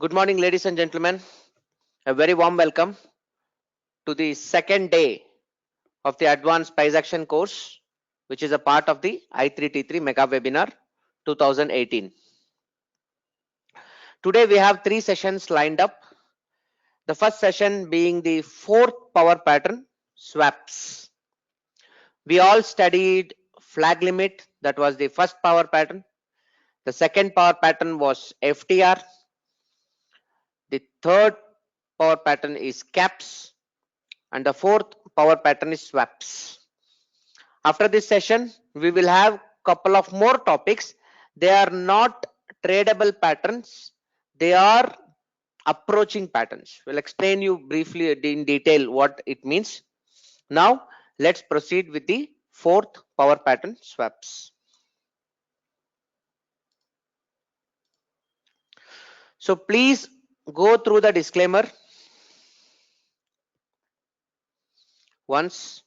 Good morning, ladies and gentlemen. A very warm welcome to the second day of the Advanced Price Action course, which is a part of the I3T3 Mega Webinar 2018. Today we have three sessions lined up. The first session being the fourth power pattern, swaps. We all studied flag limit, that was the first power pattern. The second power pattern was FTR. The third power pattern is caps. And the fourth power pattern is swaps. After this session, we will have couple of more topics. They are not tradable patterns. They are approaching patterns. We'll explain you briefly in detail what it means. Now, let's proceed with the fourth power pattern, swaps. So please go through the disclaimer once.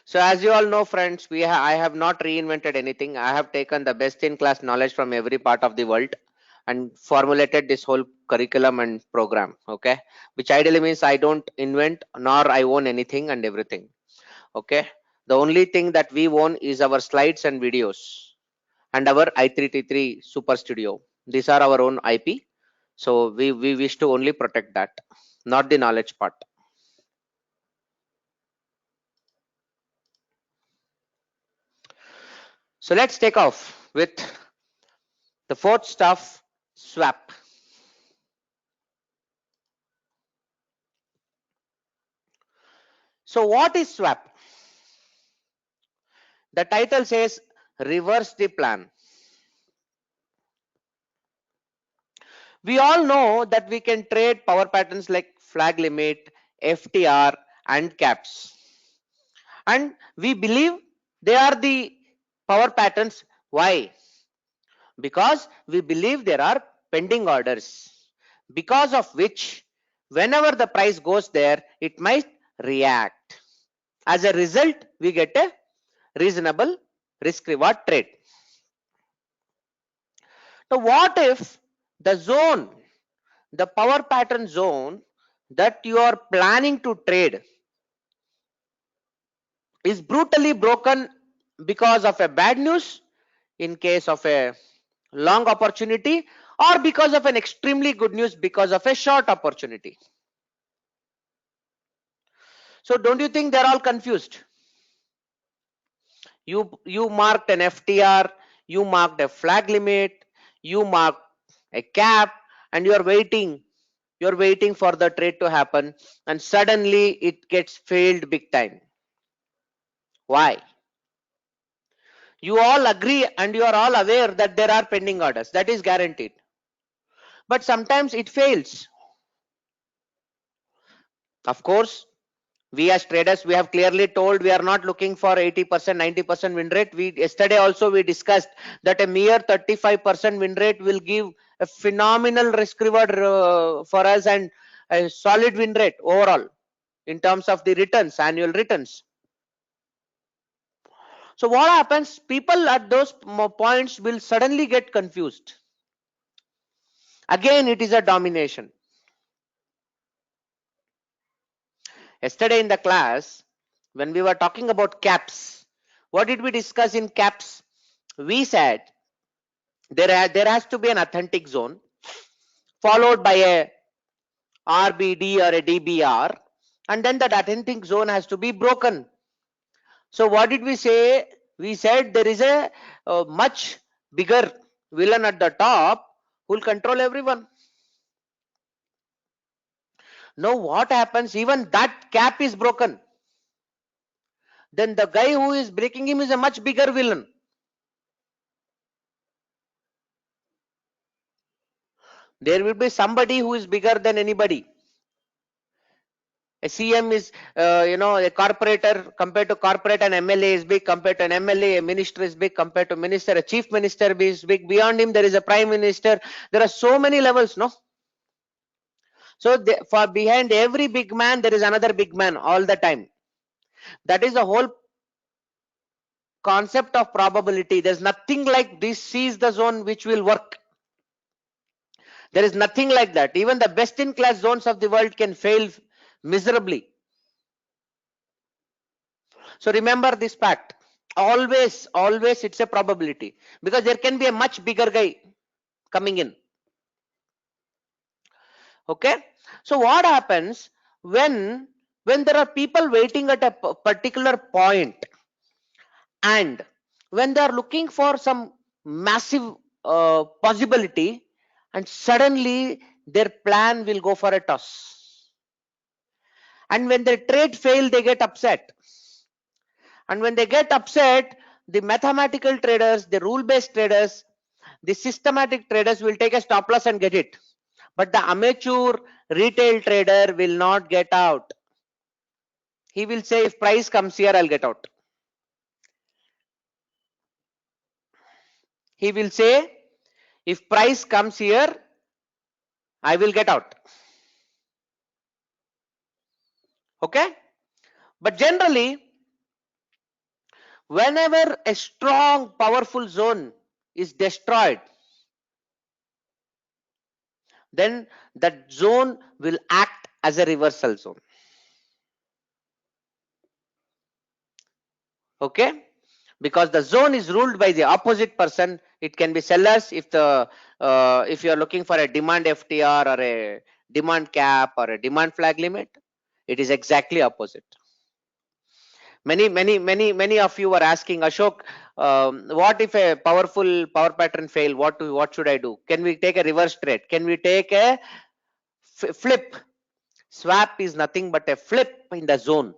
So as you all know, friends, I have not reinvented anything. I have taken the best in class knowledge from every part of the world and formulated this whole curriculum and program, okay, which ideally means I don't invent nor I own anything and everything, okay. The only thing that we own is our slides and videos and our i3t3 super studio. These are our own IP, so we wish to only protect that, not the knowledge part. So let's take off with the fourth stuff, swap. So what is swap? The title says reverse the plan. We all know that we can trade power patterns like flag limit, FTR and caps. And we believe they are the power patterns. Why? Because we believe there are pending orders, because of which whenever the price goes there, it might react. As a result, we get a reasonable risk reward trade. So what if the zone, the power pattern zone that you are planning to trade is brutally broken because of a bad news, in case of a long opportunity, or because of an extremely good news because of a short opportunity? So don't you think they're all confused? You marked an FTR, you marked a flag limit, you marked a cap, and you're waiting for the trade to happen, and suddenly it gets failed big time. Why? You all agree and you are all aware that there are pending orders, that is guaranteed, but sometimes it fails. Of course, we as traders, we have clearly told we are not looking for 80%, 90% win rate. Yesterday also we discussed that a mere 35% win rate will give a phenomenal risk reward for us, and a solid win rate overall in terms of the returns, annual returns. So what happens? People at those points will suddenly get confused. Again, it is a domination. Yesterday in the class, when we were talking about caps, what did we discuss in caps? We said there has to be an authentic zone followed by a RBD or a DBR, and then that authentic zone has to be broken. So what did we say? We said there is a much bigger villain at the top who will control everyone. Now what happens? Even that cap is broken. Then the guy who is breaking him is a much bigger villain. There will be somebody who is bigger than anybody. A CM is, a corporator compared to corporate, an MLA is big compared to an MLA, a minister is big compared to minister, a chief minister is big. Beyond him, there is a prime minister. There are so many levels, no? So for behind every big man, there is another big man all the time. That is the whole concept of probability. There's nothing like this sees the zone which will work. There is nothing like that. Even the best in class zones of the world can fail miserably. So remember this fact. Always it's a probability, because there can be a much bigger guy coming in. Okay. So what happens when there are people waiting at a particular point, and when they are looking for some massive possibility, and suddenly their plan will go for a toss, and when their trade fail, they get upset. And when they get upset, the mathematical traders, the rule based traders, the systematic traders will take a stop loss and get it. But the amateur retail trader will not get out. He will say, if price comes here, I'll get out. He will say, if price comes here, I will get out. Okay. But generally, whenever a strong, powerful zone is destroyed, then that zone will act as a reversal zone. Okay. Because the zone is ruled by the opposite person. It can be sellers if you are looking for a demand FTR or a demand cap or a demand flag limit. It is exactly opposite. Many of you were asking, Ashok, what if a powerful power pattern fail? What should I do? Can we take a reverse trade? Can we take a flip? Swap is nothing but a flip in the zone.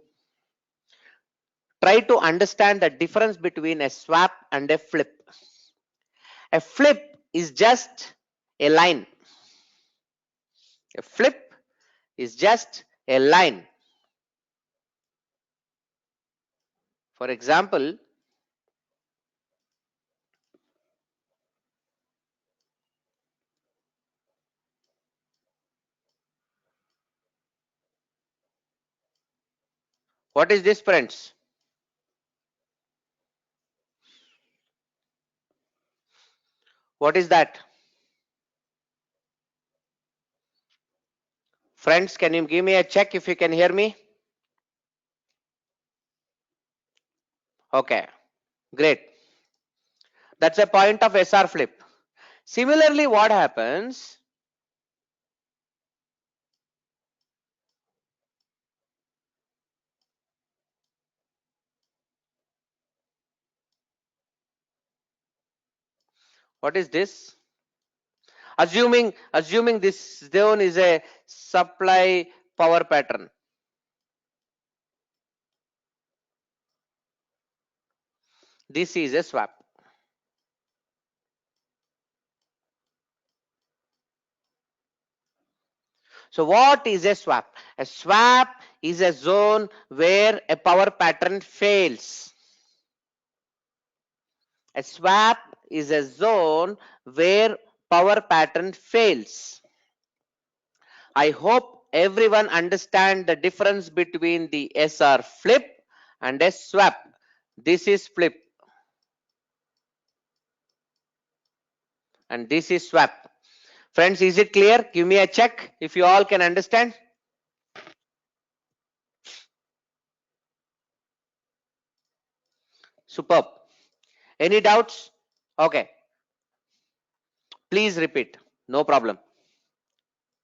Try to understand the difference between a swap and a flip. A flip is just a line. A flip is just a line. For example, what is this, friends? What is that? Friends, can you give me a check if you can hear me? Okay, great. That's a point of SR flip. Similarly, what happens? What is this? Assuming this zone is a supply power pattern. This is a swap. So what is a swap? A swap is a zone where a power pattern fails. A swap is a zone where power pattern fails. I hope everyone understand the difference between the SR flip and a swap. This is flip and this is swap. Friends, is it clear? Give me a check if you all can understand. Superb. Any doubts? Okay. Please repeat. No problem.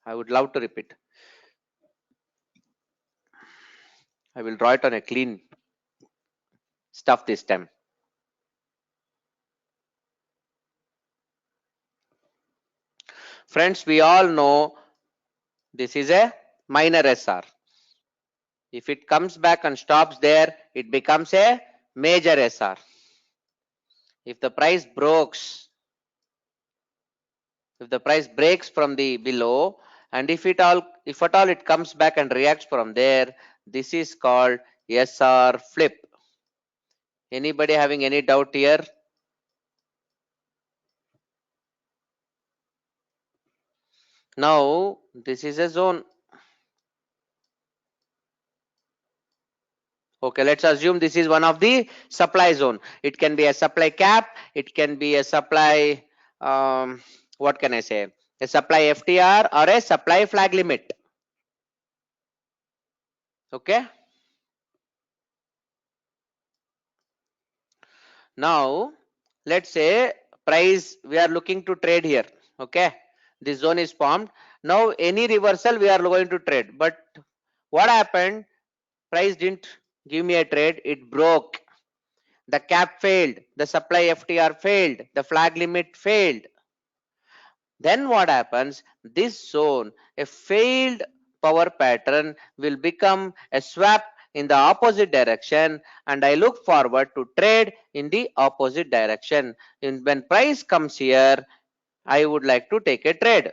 I would love to repeat. I will draw it on a clean stuff this time. Friends, we all know this is a minor SR. If it comes back and stops there, it becomes a major SR. If the price breaks from the below, and if at all it comes back and reacts from there, this is called SR flip. Anybody having any doubt here? Now this is a zone. Okay, let's assume this is one of the supply zone. It can be a supply cap, it can be a supply, what can I say, a supply FTR or a supply flag limit. Okay, now let's say price we are looking to trade here. Okay, this zone is formed. Now any reversal we are going to trade, but what happened? Price didn't give me a trade, it broke. The cap failed, the supply FTR failed, the flag limit failed. Then what happens? This zone, a failed power pattern, will become a swap in the opposite direction, and I look forward to trade in the opposite direction. And when price comes here, I would like to take a trade.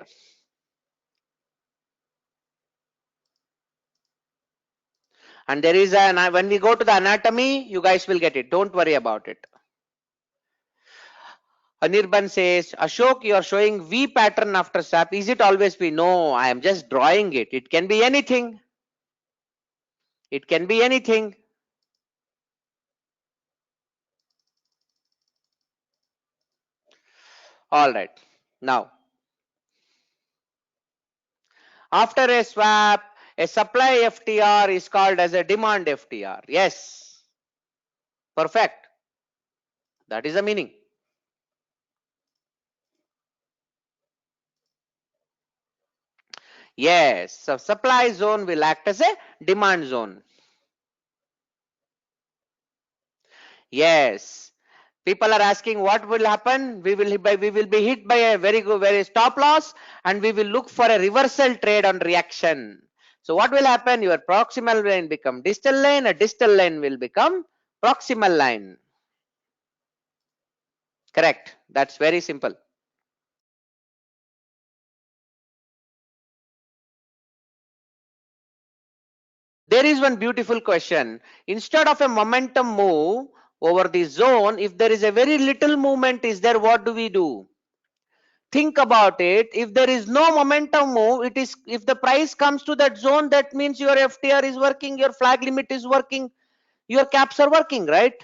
And there is a, when we go to the anatomy, you guys will get it. Don't worry about it. Anirban says, Ashok, you are showing V pattern after swap. Is it always V? No, I am just drawing it. It can be anything. It can be anything. All right. Now, after a swap, a supply FTR is called as a demand FTR. Yes. Perfect. That is the meaning. Yes. So supply zone will act as a demand zone. Yes. People are asking what will happen. We will be hit by a very stop loss, and we will look for a reversal trade on reaction. So what will happen? Your proximal line become distal line, a distal line will become proximal line. Correct. That's very simple. There is one beautiful question. Instead of a momentum move over the zone, if there is a very little movement is there, what do we do? Think about it. If there is no momentum move, it is, if the price comes to that zone, that means your FTR is working, your flag limit is working, your caps are working, right?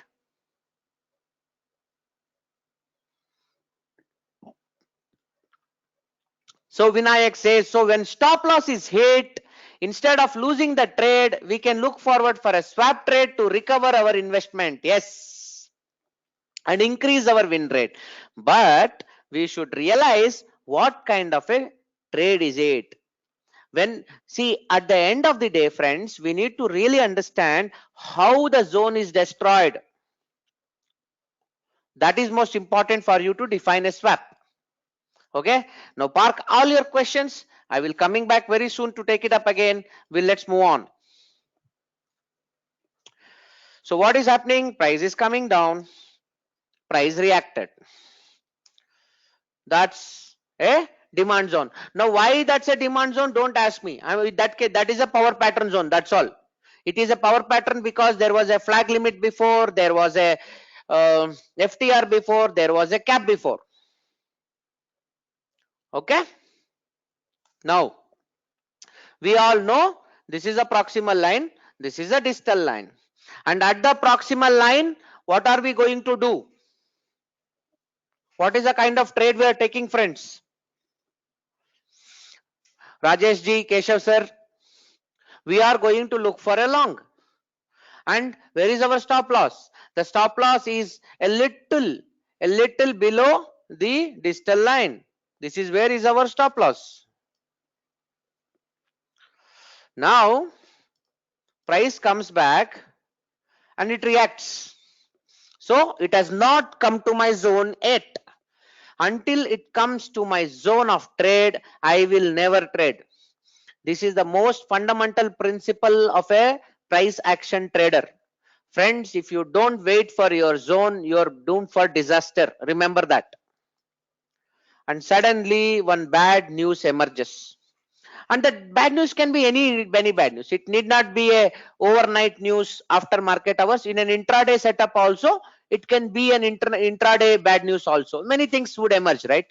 So Vinayak says, so when stop loss is hit, instead of losing the trade, we can look forward for a swap trade to recover our investment. Yes, and increase our win rate. But we should realize what kind of a trade is it. When, see, at the end of the day, friends, we need to really understand how the zone is destroyed. That is most important for you to define a swap. Okay, now park all your questions. I will coming back very soon to take it up again. Let's move on. So what is happening? Price is coming down, price reacted. That's a demand zone. Now why that's a demand zone, don't ask me. I mean, that is a power pattern zone, that's all. It is a power pattern because there was a flag limit before, there was a FTR before, there was a cap before. Okay, now we all know this is a proximal line, this is a distal line, and at the proximal line, what are we going to do? What is the kind of trade we are taking, friends? Rajesh ji, Keshav sir, we are going to look for a long. And where is our stop loss? The stop loss is a little below the distal line. This is where is our stop loss. Now price comes back and it reacts. So it has not come to my zone yet. Until it comes to my zone of trade, I will never trade. This is the most fundamental principle of a price action trader. Friends, if you don't wait for your zone, you're doomed for disaster. Remember that. And suddenly one bad news emerges. And that bad news can be any bad news. It need not be a overnight news after market hours. In an intraday setup also, it can be an intraday bad news also. Many things would emerge, right?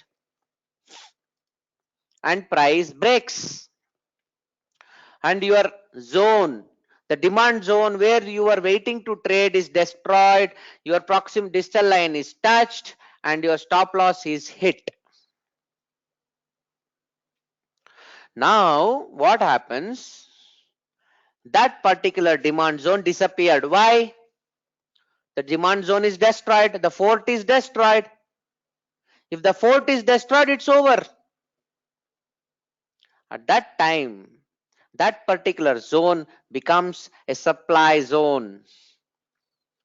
and price breaks, and your zone, the demand zone where you are waiting to trade, is destroyed, your proximate distal line is touched, and your stop loss is hit. Now what happens? That particular demand zone disappeared. Why? The demand zone is destroyed, the fort is destroyed. If the fort is destroyed, it's over. At that time, that particular zone becomes a supply zone.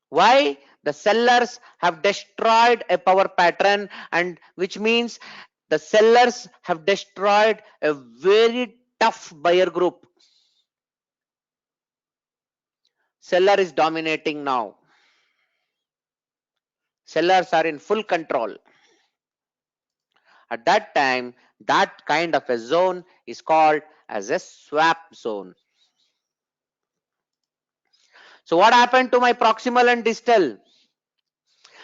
Why? The sellers have destroyed a power pattern, and which means the sellers have destroyed a very tough buyer group. Seller is dominating now. Sellers are in full control. At that time, that kind of a zone is called as a swap zone. So what happened to my proximal and distal?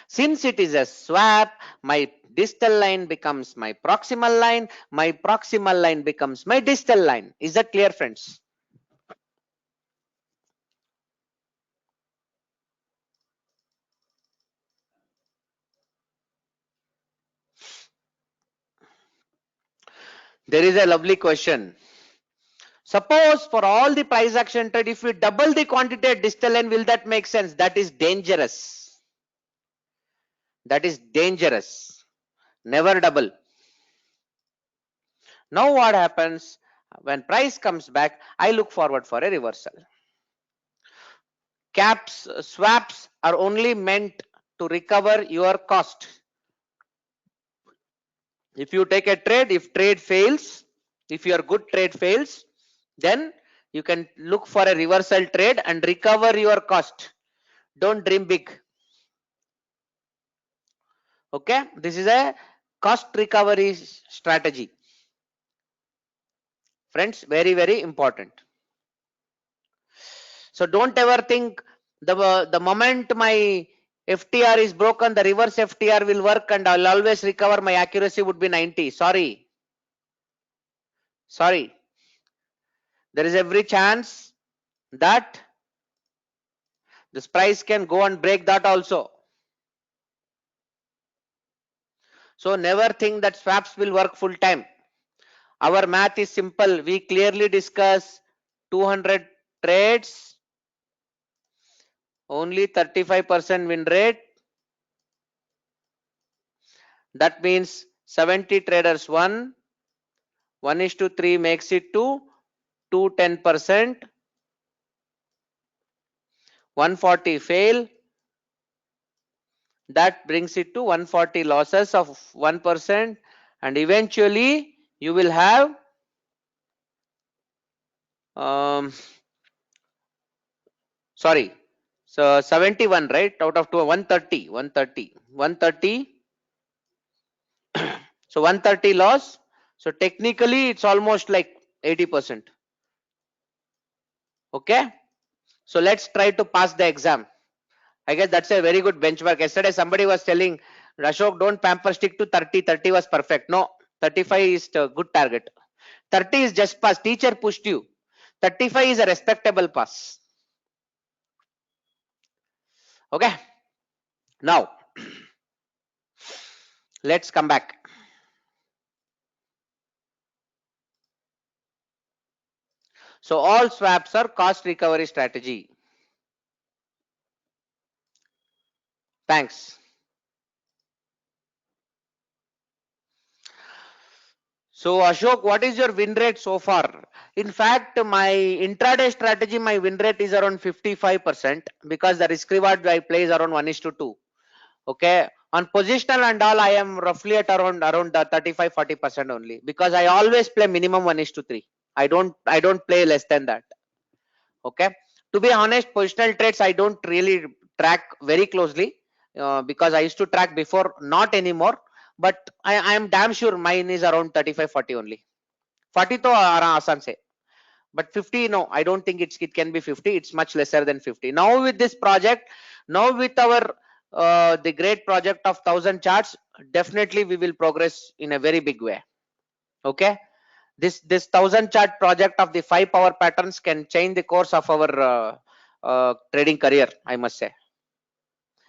Since it is a swap, my distal line becomes my proximal line becomes my distal line. Is that clear, friends? There is a lovely question. Suppose for all the price action trade, if we double the quantity at distal line, will that make sense? That is dangerous. That is dangerous. Never double. Now what happens? When price comes back, I look forward for a reversal. Caps, swaps are only meant to recover your cost. If you take a trade, if trade fails, if your good trade fails, then you can look for a reversal trade and recover your cost. Don't dream big. Okay, this is a cost recovery strategy, friends. Very, very important. So don't ever think the moment my FTR is broken, the reverse FTR will work and I'll always recover, my accuracy would be 90. Sorry. There is every chance that this price can go and break that also. So never think that swaps will work full time. Our math is simple. We clearly discuss 200 trades, only 35% win rate. That means 70 traders won. 1:3 makes it to 210%. 140 fail. That brings it to 140 losses of 1%, and eventually you will have sorry, so 71, right, out of 130. So 130 loss. So technically it's almost like 80%. Okay, so let's try to pass the exam. I guess that's a very good benchmark. Yesterday somebody was telling, Ashok, don't pamper, stick to 30. 30 was perfect. No, 35 is a good target. 30 is just pass. Teacher pushed you. 35 is a respectable pass. Okay, now let's come back. So all swaps are cost recovery strategy. Thanks. So Ashok, what is your win rate so far? In fact, my intraday strategy, my win rate is around 55% because the risk reward I play is around 1:2. Okay, on positional and all, I am roughly at around 35-40% only, because I always play minimum 1:3. I don't play less than that. Okay, to be honest, positional trades I don't really track very closely, because I used to track before, not anymore. But I am damn sure mine is around 35-40 only. 40 to asan se, but 50, no, I don't think it can be 50. It's much lesser than 50. Now with this project, now with our the great project of 1000 charts, definitely we will progress in a very big way. Okay, this 1000 chart project of the 5 power patterns can change the course of our trading career, I must say.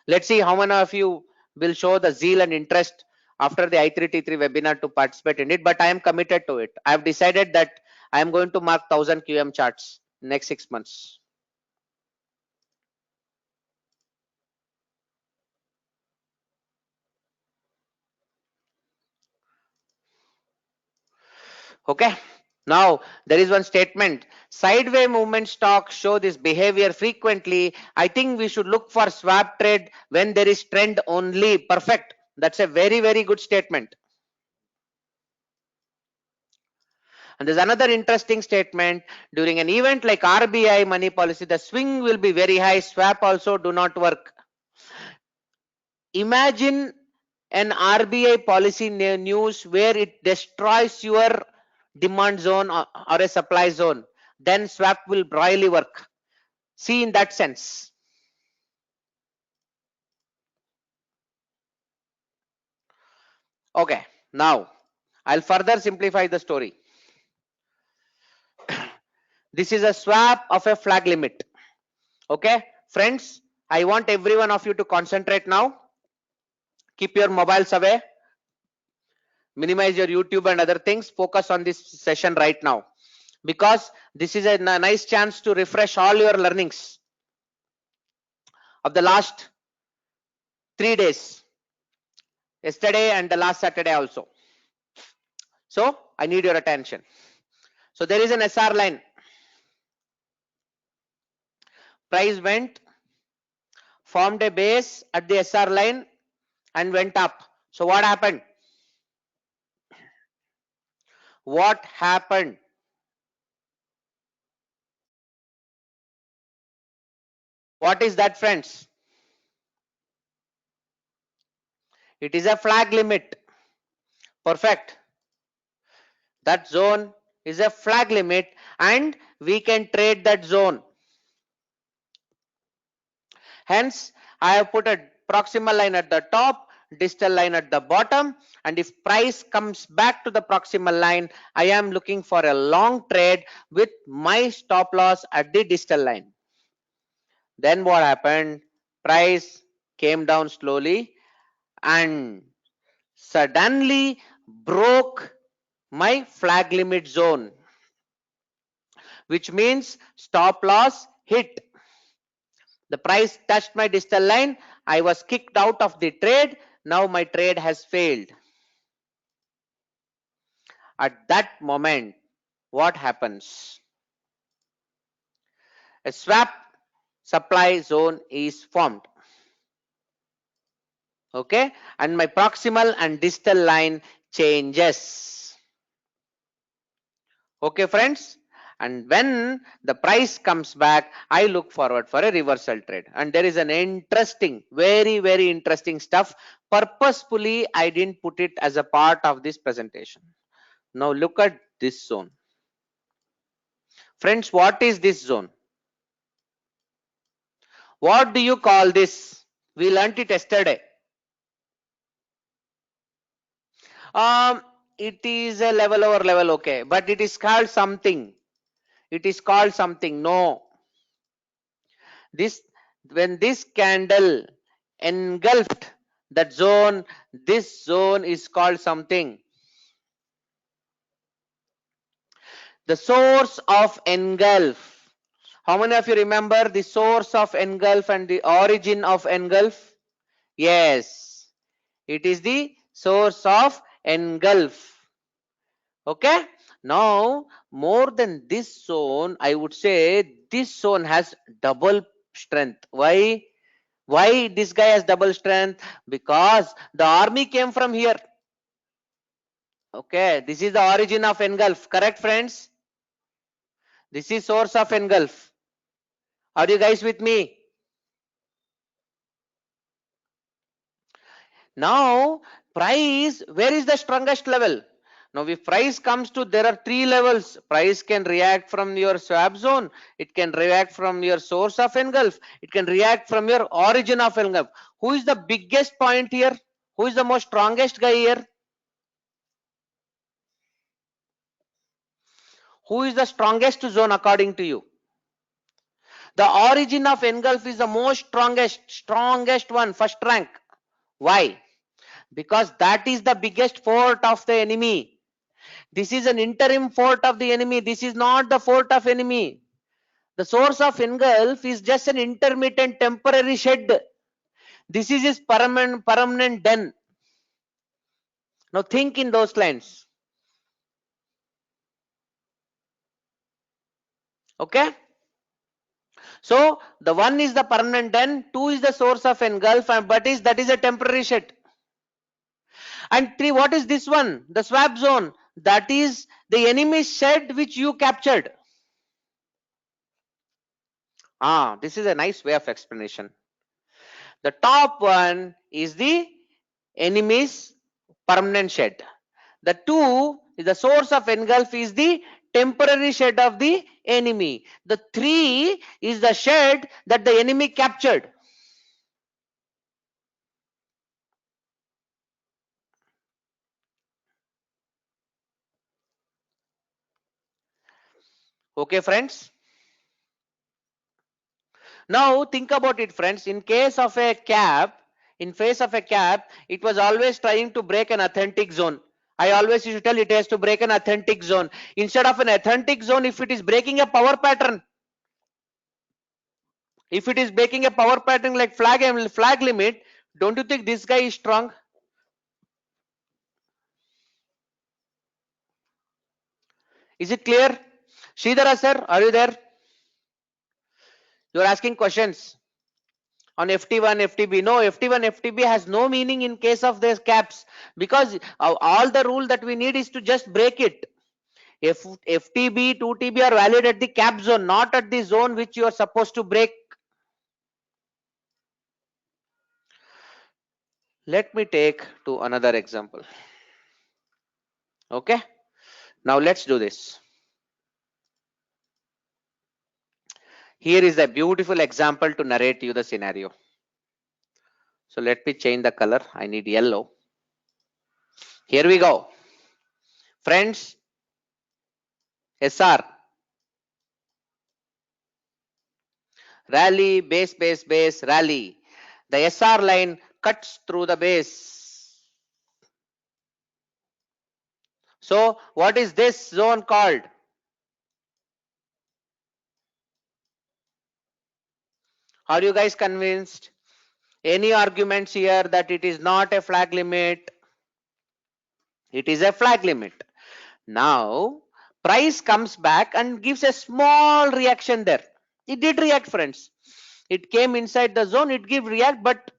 Let's see how many of you will show the zeal and interest after the i3t3 webinar to participate in it. But I am committed to it. I have decided that I am going to mark 1000 QM charts next 6 months. Okay. Now there is one statement: sideway movement stocks show this behavior frequently. I think we should look for swap trade when there is trend only. Perfect. That's a very, very good statement. And there's another interesting statement: during an event like RBI money policy, the swing will be very high. Swap also do not work. Imagine an RBI policy news where it destroys your demand zone or a supply zone. Then swap will royally work. See, in that sense. Okay, now I'll further simplify the story. This is a swap of a flag limit. Okay, friends, I want every one of you to concentrate now. Keep your mobiles away. Minimize your YouTube and other things. Focus on this session right now, because this is a nice chance to refresh all your learnings of the last 3 days, yesterday and the last Saturday also. So I need your attention. So there is an SR line. Price went, formed a base at the SR line and went up. So what happened? What happened? What is that, friends? It is a flag limit. Perfect. That zone is a flag limit and we can trade that zone. Hence, I have put a proximal line at the top, distal line at the bottom, and if price comes back to the proximal line, I am looking for a long trade with my stop loss at the distal line. Then what happened? Price came down slowly and suddenly broke my flag limit zone, which means stop loss hit. The price touched my distal line. I was kicked out of the trade. Now my trade has failed. At that moment, what happens? A swap supply zone is formed. Okay, and my proximal and distal line changes. Okay, friends. And when the price comes back, I look forward for a reversal trade. And there is an interesting, very, very interesting stuff. Purposefully, I didn't put it as a part of this presentation. Now look at this zone. Friends, what is this zone? What do you call this? We learnt it yesterday. It is a level over level, okay, but it is called something. It is called something. No. When this candle engulfed that zone, this zone is called something. The source of engulf. How many of you remember the source of engulf and the origin of engulf? Yes, it is the source of engulf. Okay, now more than this zone, I would say this zone has double strength. Why this guy has double strength? Because the army came from here. Okay, this is the origin of engulf. Correct, friends? This is source of engulf. Are you guys with me? Now price, where is the strongest level? Now if price comes to, there are 3 levels. Price can react from your swap zone, it can react from your source of engulf, it can react from your origin of engulf. Who is the biggest point here? Who is the most strongest guy here? Who is the strongest zone according to you? The origin of engulf is the most strongest one, first rank. Why? Because that is the biggest fort of the enemy. This is an interim fort of the enemy. This is not the fort of enemy. The source of engulf is just an intermittent temporary shed. This is his permanent den. Now think in those lines. Okay. So the one is the permanent den, two is the source of engulf, but that is a temporary shed. And three, what is this one? The swap zone. That is the enemy shed which you captured. This is a nice way of explanation. The top one is the enemy's permanent shed. The two is the source of engulf is the temporary shed of the enemy. The three is the shed that the enemy captured. Okay, friends. Now think about it, friends. In case of a cap, it was always trying to break an authentic zone. I always used to tell it has to break an authentic zone. Instead of an authentic zone, if it is breaking a power pattern, like flag limit, don't you think this guy is strong? Is it clear? Sridhara sir, are you there? You're asking questions on FT1, FTB. No, FT1, FTB has no meaning in case of these caps, because all the rule that we need is to just break it. If FTB, 2TB are valid at the cap zone, not at the zone which you are supposed to break. Let me take to another example. Okay, now let's do this. Here is a beautiful example to narrate you the scenario. So let me change the color. I need yellow. Here we go. Friends, SR. Rally, base, rally. The SR line cuts through the base. So what is this zone called? Are you guys convinced? Any arguments here that it is not a flag limit? It is a flag limit. Now price comes back and gives a small reaction there. It did react, friends. It came inside the zone, it give react, but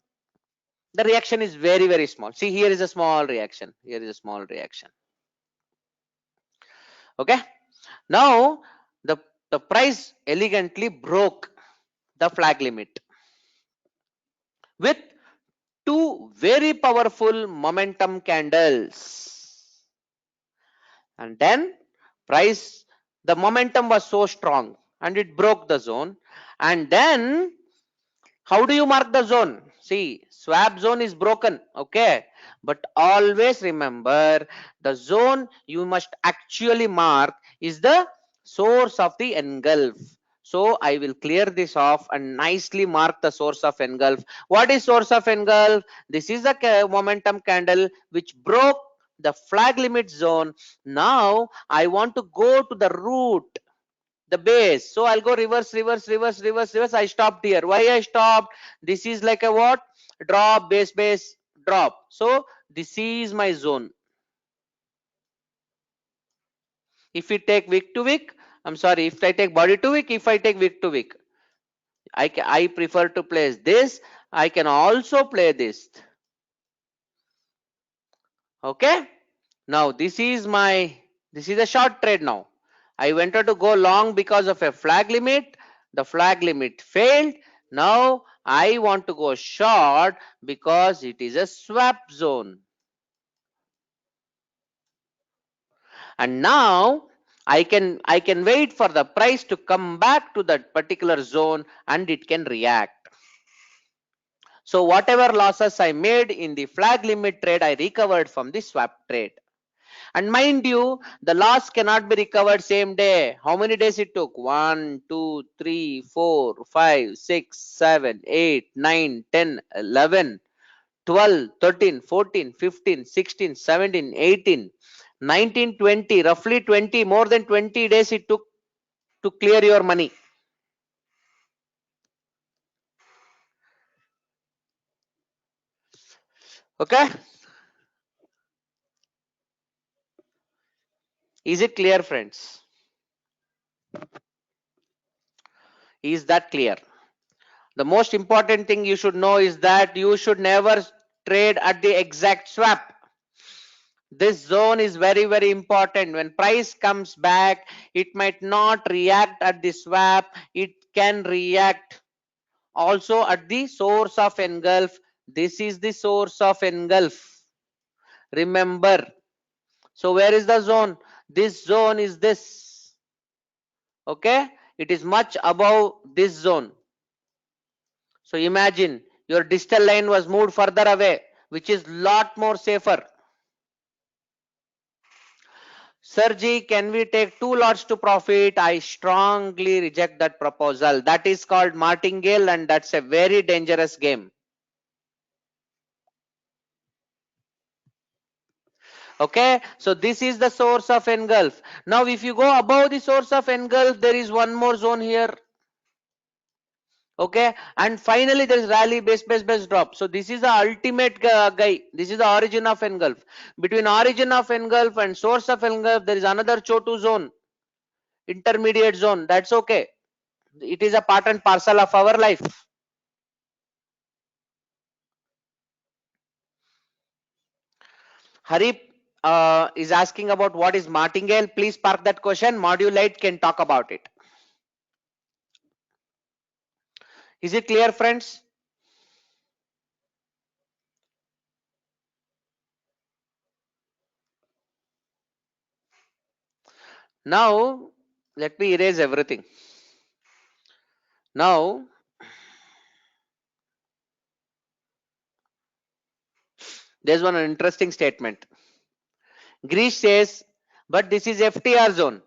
the reaction is very small. See, here is a small reaction. Here is a small reaction. Okay. Now the price elegantly broke the flag limit with two very powerful momentum candles, and then the momentum was so strong and it broke the zone. And then how do you mark the zone? See, swap zone is broken, okay, but always remember the zone you must actually mark is the source of the engulf. So I will clear this off and nicely mark the source of engulf. What is source of engulf? This is the momentum candle which broke the flag limit zone. Now I want to go to the root, the base. So I'll go reverse. I stopped here. Why I stopped? This is like a what? Drop, base, drop. So this is my zone. If we take wick to wick, I'm sorry, if I take body to wick, if I take wick to wick, I prefer to place this. I can also play this. Okay. Now this is a short trade now. I wanted to go long because of a flag limit. The flag limit failed. Now I want to go short because it is a swap zone. And now I can wait for the price to come back to that particular zone and it can react. So whatever losses I made in the flag limit trade, I recovered from the swap trade. And mind you, the loss cannot be recovered same day. How many days it took? 1, 2, 3, 4, 5, 6, 7, 8, 9, 10, 11, 12, 13, 14, 15, 16, 17, 18, 19, 20, roughly 20, more than 20 days it took to clear your money. Okay? Is it clear, friends? Is that clear? The most important thing you should know is that you should never trade at the exact swap. This zone is very, very important. When price comes back, it might not react at the swap. It can react also at the source of engulf. This is the source of engulf. Remember. So where is the zone? This zone is this. Okay. It is much above this zone. So imagine your distal line was moved further away, which is lot more safer. Sirji, can we take 2 lots to profit? I strongly reject that proposal. That is called martingale and that's a very dangerous game. Okay, so this is the source of engulf. Now if you go above the source of engulf, there is one more zone here. Okay, and finally there is rally base drop. So this is the ultimate guy. This is the origin of engulf. Between origin of engulf and source of engulf, there is another chotu zone, intermediate zone. That's okay. It is a part and parcel of our life. Harip is asking about what is martingale. Please park that question. Module 8 can talk about it. Is it clear, friends? Now, let me erase everything. Now, there's one interesting statement. Greece says, but this is FTR zone.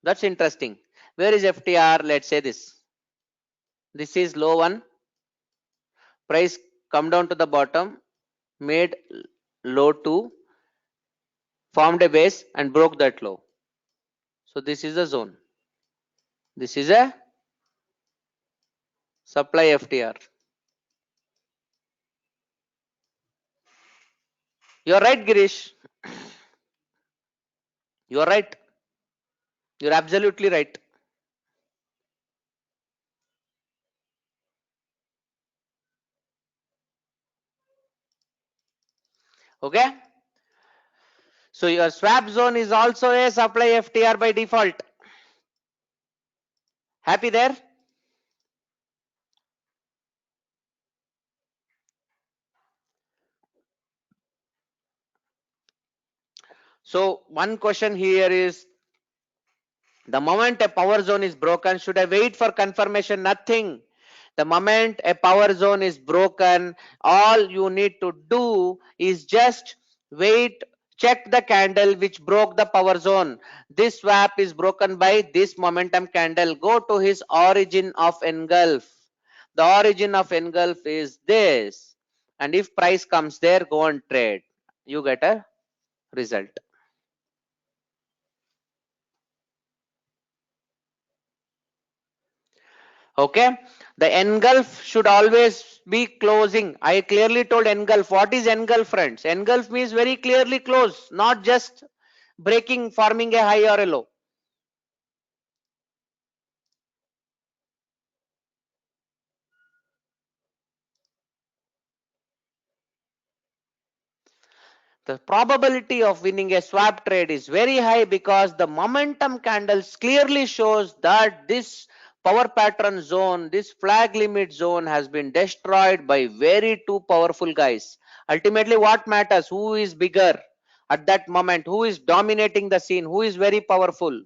That's interesting. Where is FTR? Let's say this. This is low one. Price come down to the bottom, made low 2, formed a base and broke that low. So this is the zone. This is a supply FTR. You're right, Girish. You're right. You're absolutely right. Okay. So your swap zone is also a supply FTR by default. Happy there? So one question here is, the moment a power zone is broken, should I wait for confirmation? Nothing. The moment a power zone is broken, all you need to do is just wait, check the candle which broke the power zone. This swap is broken by this momentum candle. Go to his origin of engulf. The origin of engulf is this. And if price comes there, go and trade. You get a result. Okay, the engulf should always be closing. I clearly told engulf. What is engulf, friends? Engulf means very clearly close, not just breaking, forming a high or a low. The probability of winning a swap trade is very high because the momentum candles clearly shows that this power pattern zone, this flag limit zone has been destroyed by very two powerful guys. Ultimately, what matters? Who is bigger at that moment? Who is dominating the scene? Who is very powerful?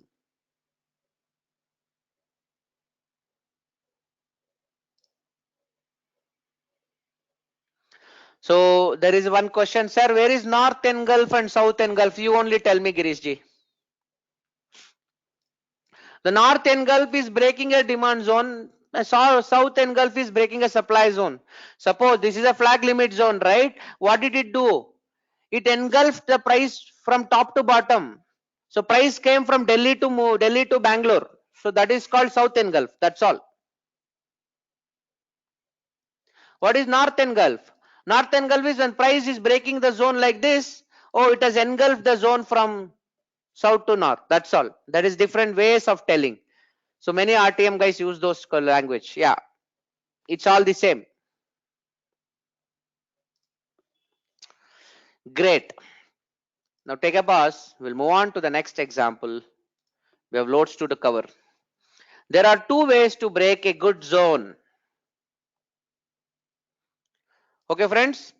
So there is one question, sir, where is north engulf and south engulf? You only tell me, Girishji. The north engulf is breaking a demand zone. South engulf is breaking a supply zone. Suppose this is a flag limit zone, right? What did it do? It engulfed the price from top to bottom. So price came from Delhi to Bangalore. So that is called south engulf. That's all. What is north engulf? North engulf is when price is breaking the zone like this. Oh, it has engulfed the zone from south to north. That's all. That is different ways of telling. So many RTM guys use those language. Yeah, it's all the same. Great. Now take a pause. We'll move on to the next example. We have loads to cover. There are two ways to break a good zone. Okay, friends.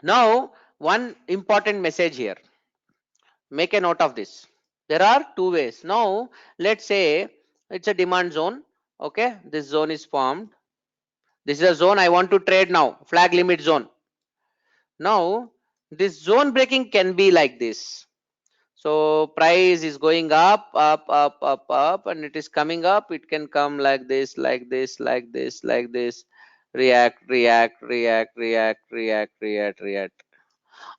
Now, one important message here. Make a note of this. There are two ways. Now, let's say it's a demand zone. Okay, this zone is formed. This is a zone I want to trade now. Flag limit zone. Now, this zone breaking can be like this. So price is going up, and it is coming up. It can come like this, like this, like this, like this. React, react, react, react, react, react, react.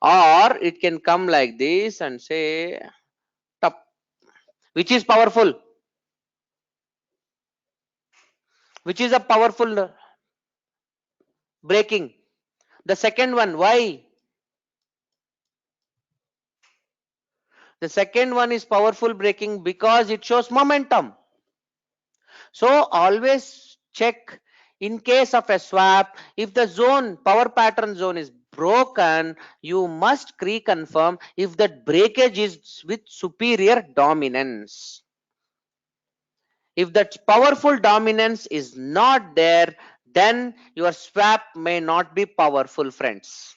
Or it can come like this and say top. Which is powerful? Which is a powerful breaking? The second one. Why? The second one is powerful breaking because it shows momentum. So always check in case of a swap, if the zone, power pattern zone is broken, you must reconfirm if that breakage is with superior dominance. If that powerful dominance is not there, then your swap may not be powerful, friends.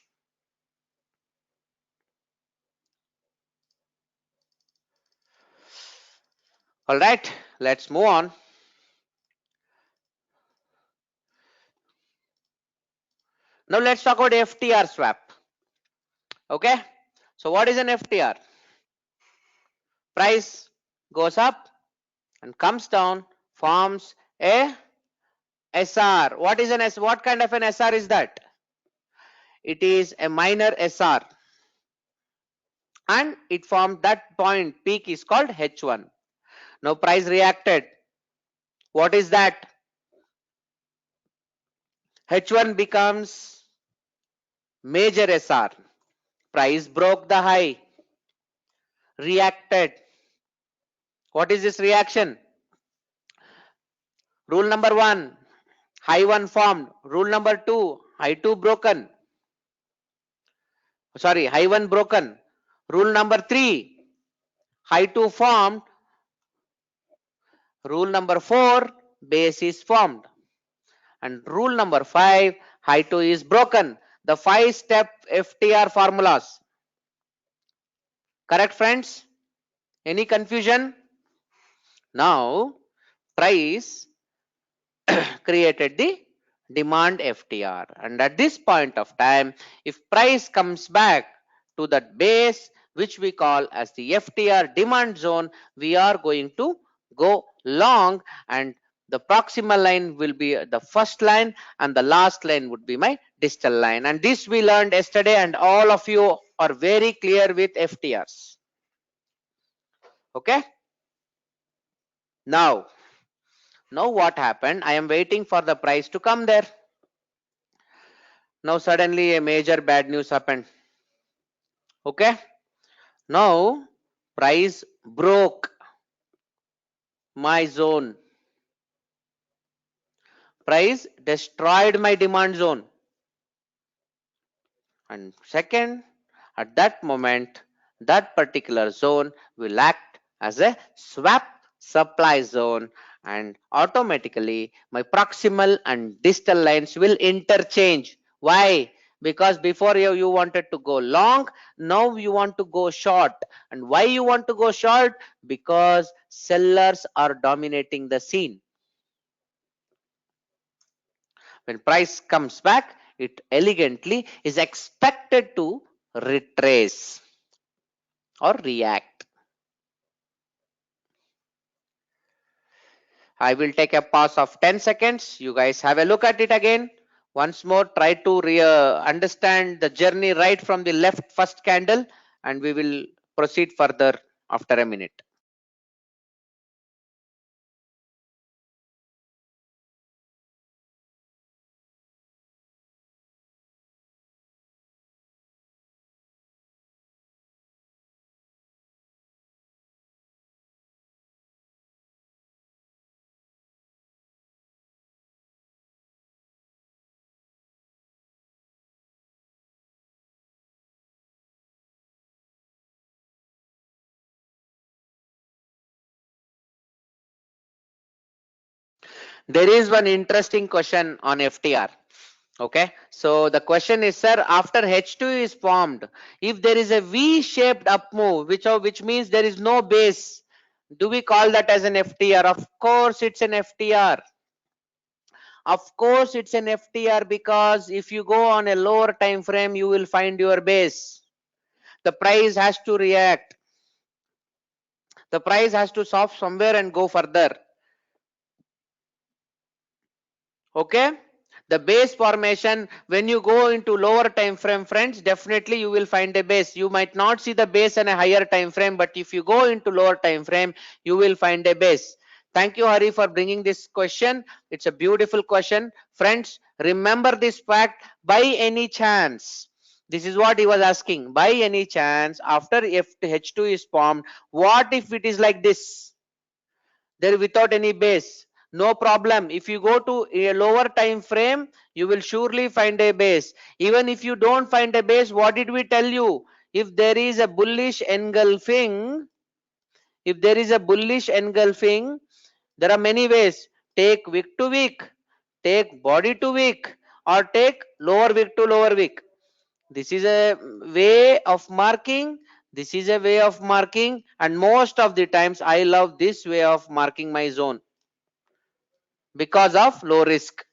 All right, let's move on. Now let's talk about FTR swap. Okay, so what is an FTR? Price goes up and comes down, forms a SR. What is an S? What kind of an SR is that? It is a minor SR, and it formed that point peak is called H1. Now price reacted. What is that? H1 becomes major SR. Price broke the high, reacted. What is this reaction? Rule number 1, high 1 formed. Rule number 2, high 2 broken. Sorry, high 1 broken. Rule number 3, high 2 formed. Rule number 4, base is formed. And rule number 5, high 2 is broken. The 5-step FTR formulas. Correct, friends? Any confusion? Now, price created the demand FTR, and at this point of time, if price comes back to that base which we call as the FTR demand zone, we are going to go long, and the proximal line will be the first line and the last line would be my distal line. And this we learned yesterday, and all of you are very clear with FTRs. Okay, now what happened? I am waiting for the price to come there. Now suddenly a major bad news happened. Okay, now price broke my zone. Price destroyed my demand zone. And second, at that moment, that particular zone will act as a swap supply zone, and automatically my proximal and distal lines will interchange. Why? Because before you wanted to go long, now you want to go short. And why you want to go short? Because sellers are dominating the scene. When price comes back, it elegantly is expected to retrace or react. I will take a pause of 10 seconds. You guys have a look at it again. Once more, try to understand the journey right from the left first candle, and we will proceed further after a minute. There is one interesting question on FTR. Okay, so the question is, sir, after H2 is formed, if there is a V-shaped up move, which means there is no base, do we call that as an FTR? Of course, it's an FTR. Of course, it's an FTR, because if you go on a lower time frame, you will find your base. The price has to react. The price has to stop somewhere and go further. Okay, the base formation, when you go into lower time frame, friends, definitely you will find a base. You might not see the base in a higher time frame, but if you go into lower time frame, you will find a base. Thank you, Hari, for bringing this question. It's a beautiful question. Friends, remember this fact. By any chance, this is what he was asking, by any chance, after H2 is formed, what if it is like this, there without any base? No problem. If you go to a lower time frame, you will surely find a base. Even if you don't find a base, what did we tell you? If there is a bullish engulfing, if there is a bullish engulfing, there are many ways. Take wick to wick, take body to wick, or take lower wick to lower wick. This is a way of marking. This is a way of marking, and most of the times I love this way of marking my zone because of low risk.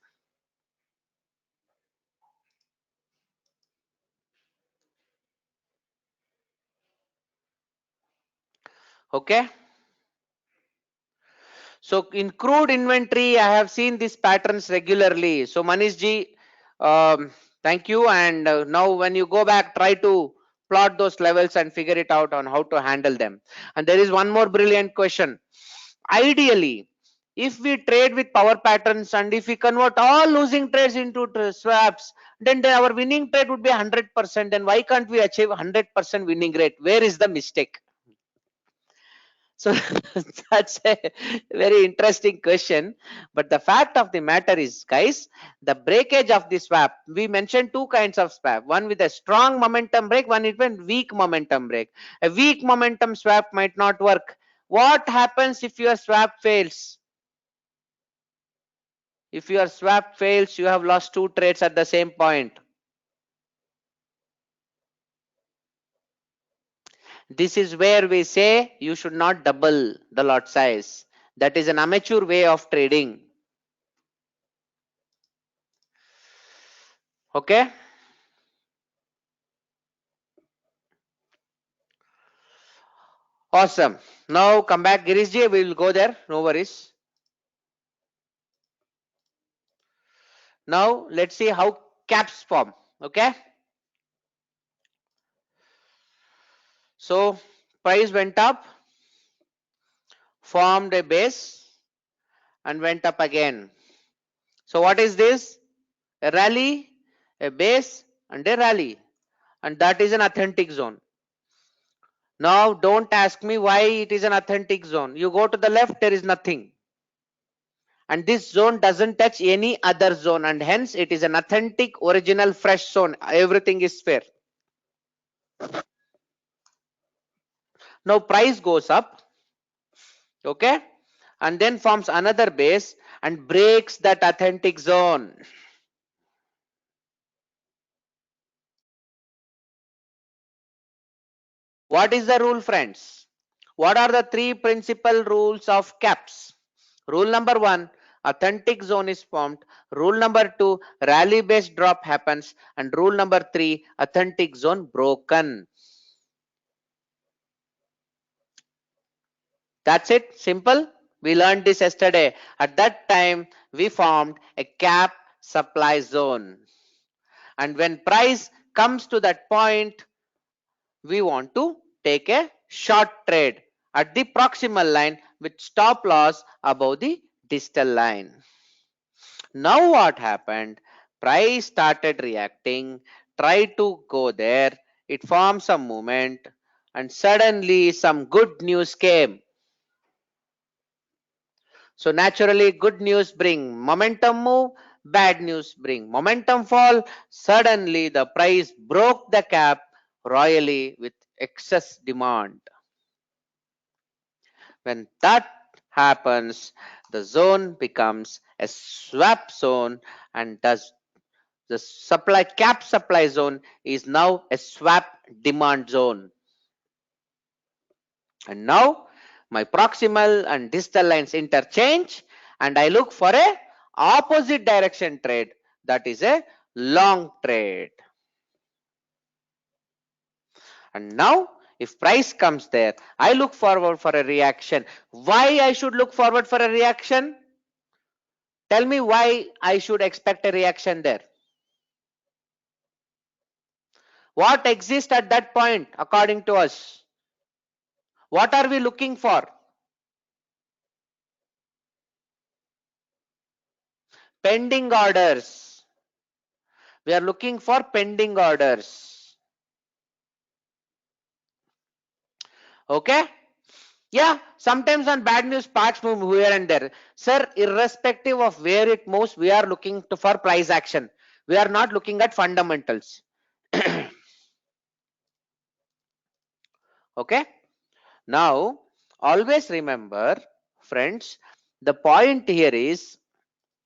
Okay, so in crude inventory I have seen these patterns regularly. So Manish ji, thank you. And now when you go back, try to plot those levels and figure it out on how to handle them. And there is one more brilliant question. Ideally, if we trade with power patterns and if we convert all losing trades into swaps, then our winning trade would be 100%. Then why can't we achieve 100% winning rate? Where is the mistake? So that's a very interesting question. But the fact of the matter is, guys, the breakage of the swap, we mentioned two kinds of swap, one with a strong momentum break, one with a weak momentum break. A weak momentum swap might not work. What happens if your swap fails? If your swap fails, you have lost two trades at the same point. This is where we say you should not double the lot size. That is an amateur way of trading. Okay. Awesome. Now come back, Girishji. We will go there. No worries. Now let's see how caps form. Okay. So price went up, formed a base, and went up again. So what is this? A rally, a base, and a rally. And that is an authentic zone. Now don't ask me why it is an authentic zone. You go to the left, there is nothing. And this zone doesn't touch any other zone, and hence it is an authentic, original, fresh zone. Everything is fair. Now price goes up, okay, and then forms another base and breaks that authentic zone. What is the rule, friends? What are the three principal rules of caps? Rule number one, authentic zone is formed. Rule number 2, rally based drop happens. And rule number 3, authentic zone broken. That's it, simple. We learned this yesterday. At that time, we formed a cap supply zone. And when price comes to that point, we want to take a short trade at the proximal line with stop loss above the distal line. Now what happened? Price started reacting, tried to go there, it formed some movement, and suddenly some good news came. So naturally, good news bring momentum move, bad news bring momentum fall. Suddenly the price broke the cap royally with excess demand. When that happens, the zone becomes a swap zone, and thus the supply cap supply zone is now a swap demand zone. And now my proximal and distal lines interchange, and I look for a opposite direction trade, that is a long trade. And now if price comes there, I look forward for a reaction. Why I should look forward for a reaction? Tell me why I should expect a reaction there. What exists at that point according to us? What are we looking for? Pending orders. We are looking for pending orders. Okay? Yeah, sometimes on bad news parts move here and there. Sir, irrespective of where it moves, we are looking for price action. We are not looking at fundamentals. Okay? Now, always remember, friends, the point here is,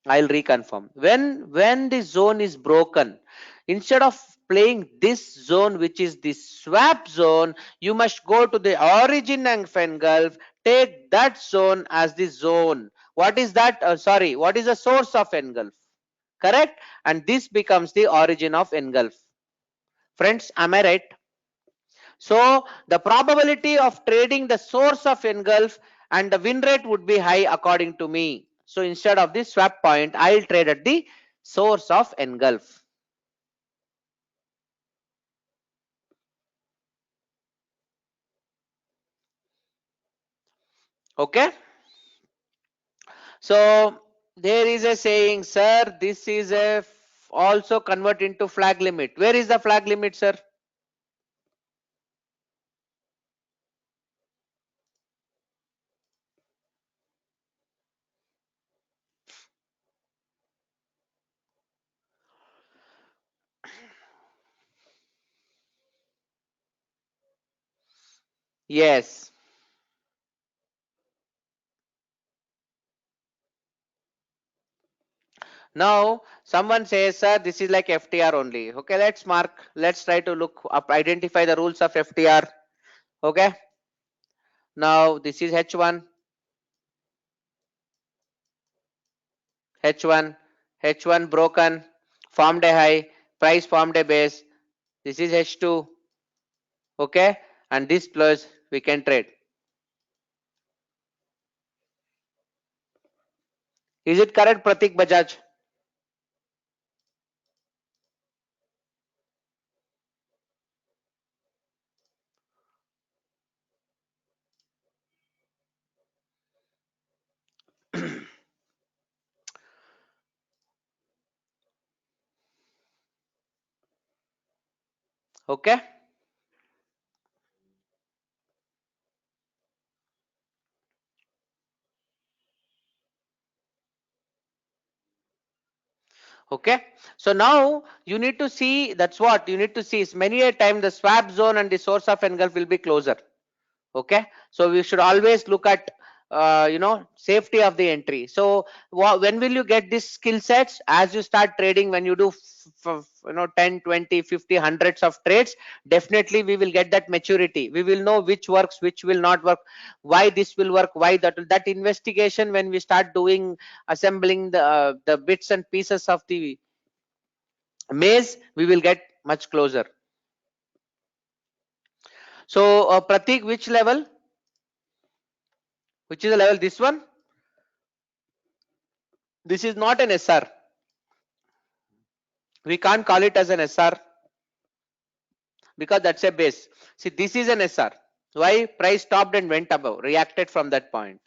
I'll reconfirm. When the zone is broken, instead of playing this zone, which is the swap zone, you must go to the origin of engulf, take that zone as the zone. What is that? Sorry, what is the source of engulf? Correct? And this becomes the origin of engulf. Friends, am I right? So the probability of trading the source of engulf and the win rate would be high according to me. So instead of the swap point, I'll trade at the source of engulf. Okay. So there is a saying, sir, this is a also convert into flag limit. Where is the flag limit, sir? Yes. Now someone says, sir, this is like FTR only. Okay, let's mark. Let's try to look up, identify the rules of FTR. Okay. Now this is H1. H1, H1 broken, formed a high, price formed a base. This is H2. Okay. And this plus we can trade. Is it correct, Pratik Bajaj? Okay. Okay. So now you need to see, that's what you need to see is many a time the swap zone and the source of engulf will be closer. Okay. So we should always look at safety of the entry. So when will you get these skill sets? As you start trading, when you do 10, 20, 50, hundreds of trades, definitely we will get that maturity. We will know which works, which will not work, why this will work, why that investigation. When we start doing, assembling the bits and pieces of the maze, we will get much closer. So Pratik, which level? Which is the level? This one? This is not an SR. We can't call it as an SR because that's a base. See, this is an SR. Why? Price stopped and went above, reacted from that point.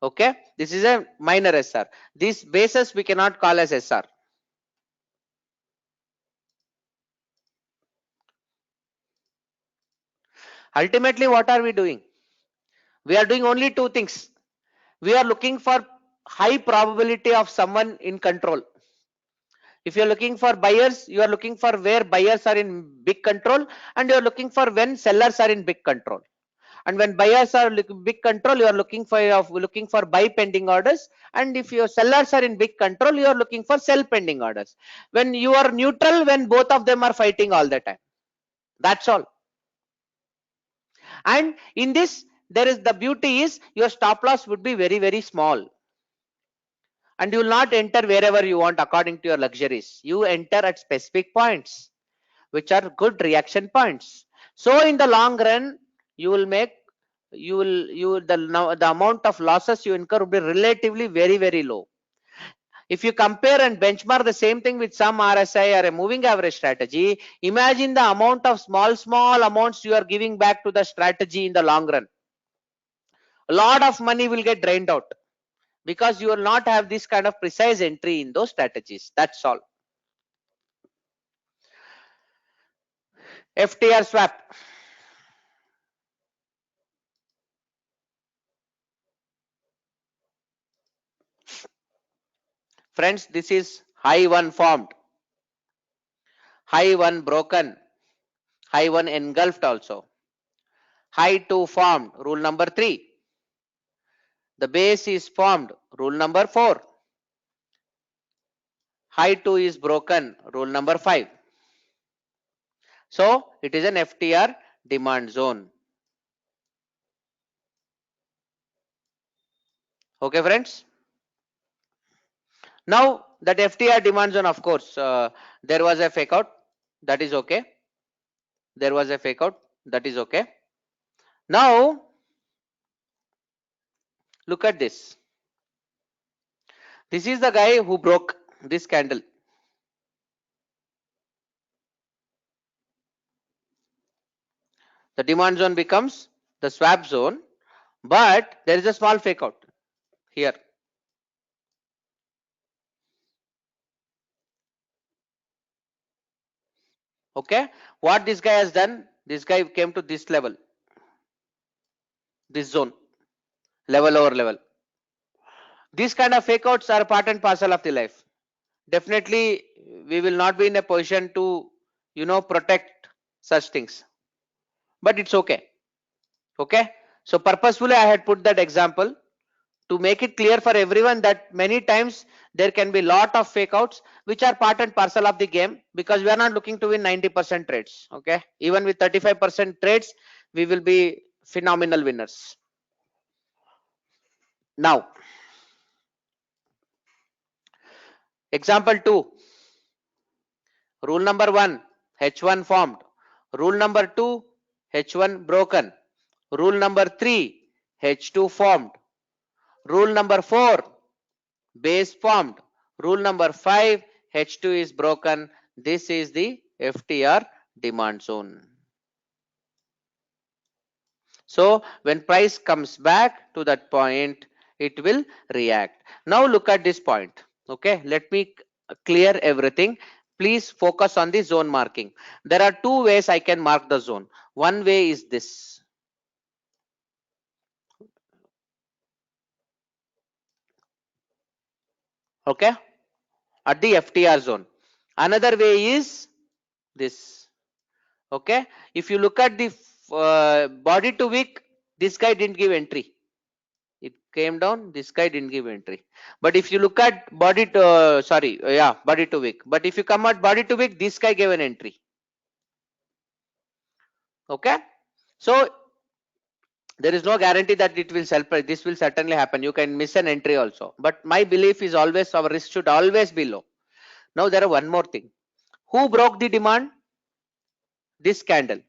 Okay, this is a minor SR. These bases we cannot call as SR. Ultimately, what are we doing? We are doing only two things. We are looking for high probability of someone in control. If you're looking for buyers, you are looking for where buyers are in big control, and you're looking for when sellers are in big control. And when buyers are big control, you are looking for buy pending orders, and if your sellers are in big control, you are looking for sell pending orders. When you are neutral, when both of them are fighting all the time. That's all. And in this, there is the beauty is your stop loss would be very, very small. And you will not enter wherever you want according to your luxuries. You enter at specific points, which are good reaction points. So in the long run, you will make the amount of losses you incur will be relatively very, very low. If you compare and benchmark the same thing with some RSI or a moving average strategy, imagine the amount of small amounts you are giving back to the strategy in the long run. A lot of money will get drained out because you will not have this kind of precise entry in those strategies. That's all. FTR swap. Friends, this is high one formed, high one broken, high one engulfed also, high 2 formed, rule number 3. The base is formed, rule number 4. High 2 is broken, rule number 5. So it is an FTR demand zone. Okay, friends. Now that FTR demand zone, of course, there was a fake out. That is okay. There was a fake out. That is okay. Now look at this. This is the guy who broke this candle. The demand zone becomes the swap zone, but there is a small fake out here. Okay, what this guy has done, this guy came to this level, this zone, level over level. These kind of fake outs are part and parcel of the life. Definitely we will not be in a position to protect such things, but it's okay. Okay, so purposefully I had put that example to make it clear for everyone that many times there can be lot of fake outs which are part and parcel of the game, because we are not looking to win 90% trades. Okay, even with 35% trades we will be phenomenal winners. Now example 2, rule number 1, H1 formed, rule number 2, H1 broken, rule number 3, H2 formed, rule number 4, base formed, rule number 5, H2 is broken. This is the FTR demand zone. So when price comes back to that point, it will react. Now look at this point. Okay, let me clear everything. Please focus on the zone marking. There are two ways I can mark the zone. One way is this. Okay, at the FTR zone. Another way is this. Okay, if you look at the body to wick, this guy didn't give entry. it came down, this guy didn't give entry. But if you look at body to body to wick, but if you come at body to wick, this guy gave an entry. Okay, so there is no guarantee that it will sell price. This will certainly happen. You can miss an entry also, but my belief is always our risk should always be low. Now there are one more thing. Who broke the demand? This candle.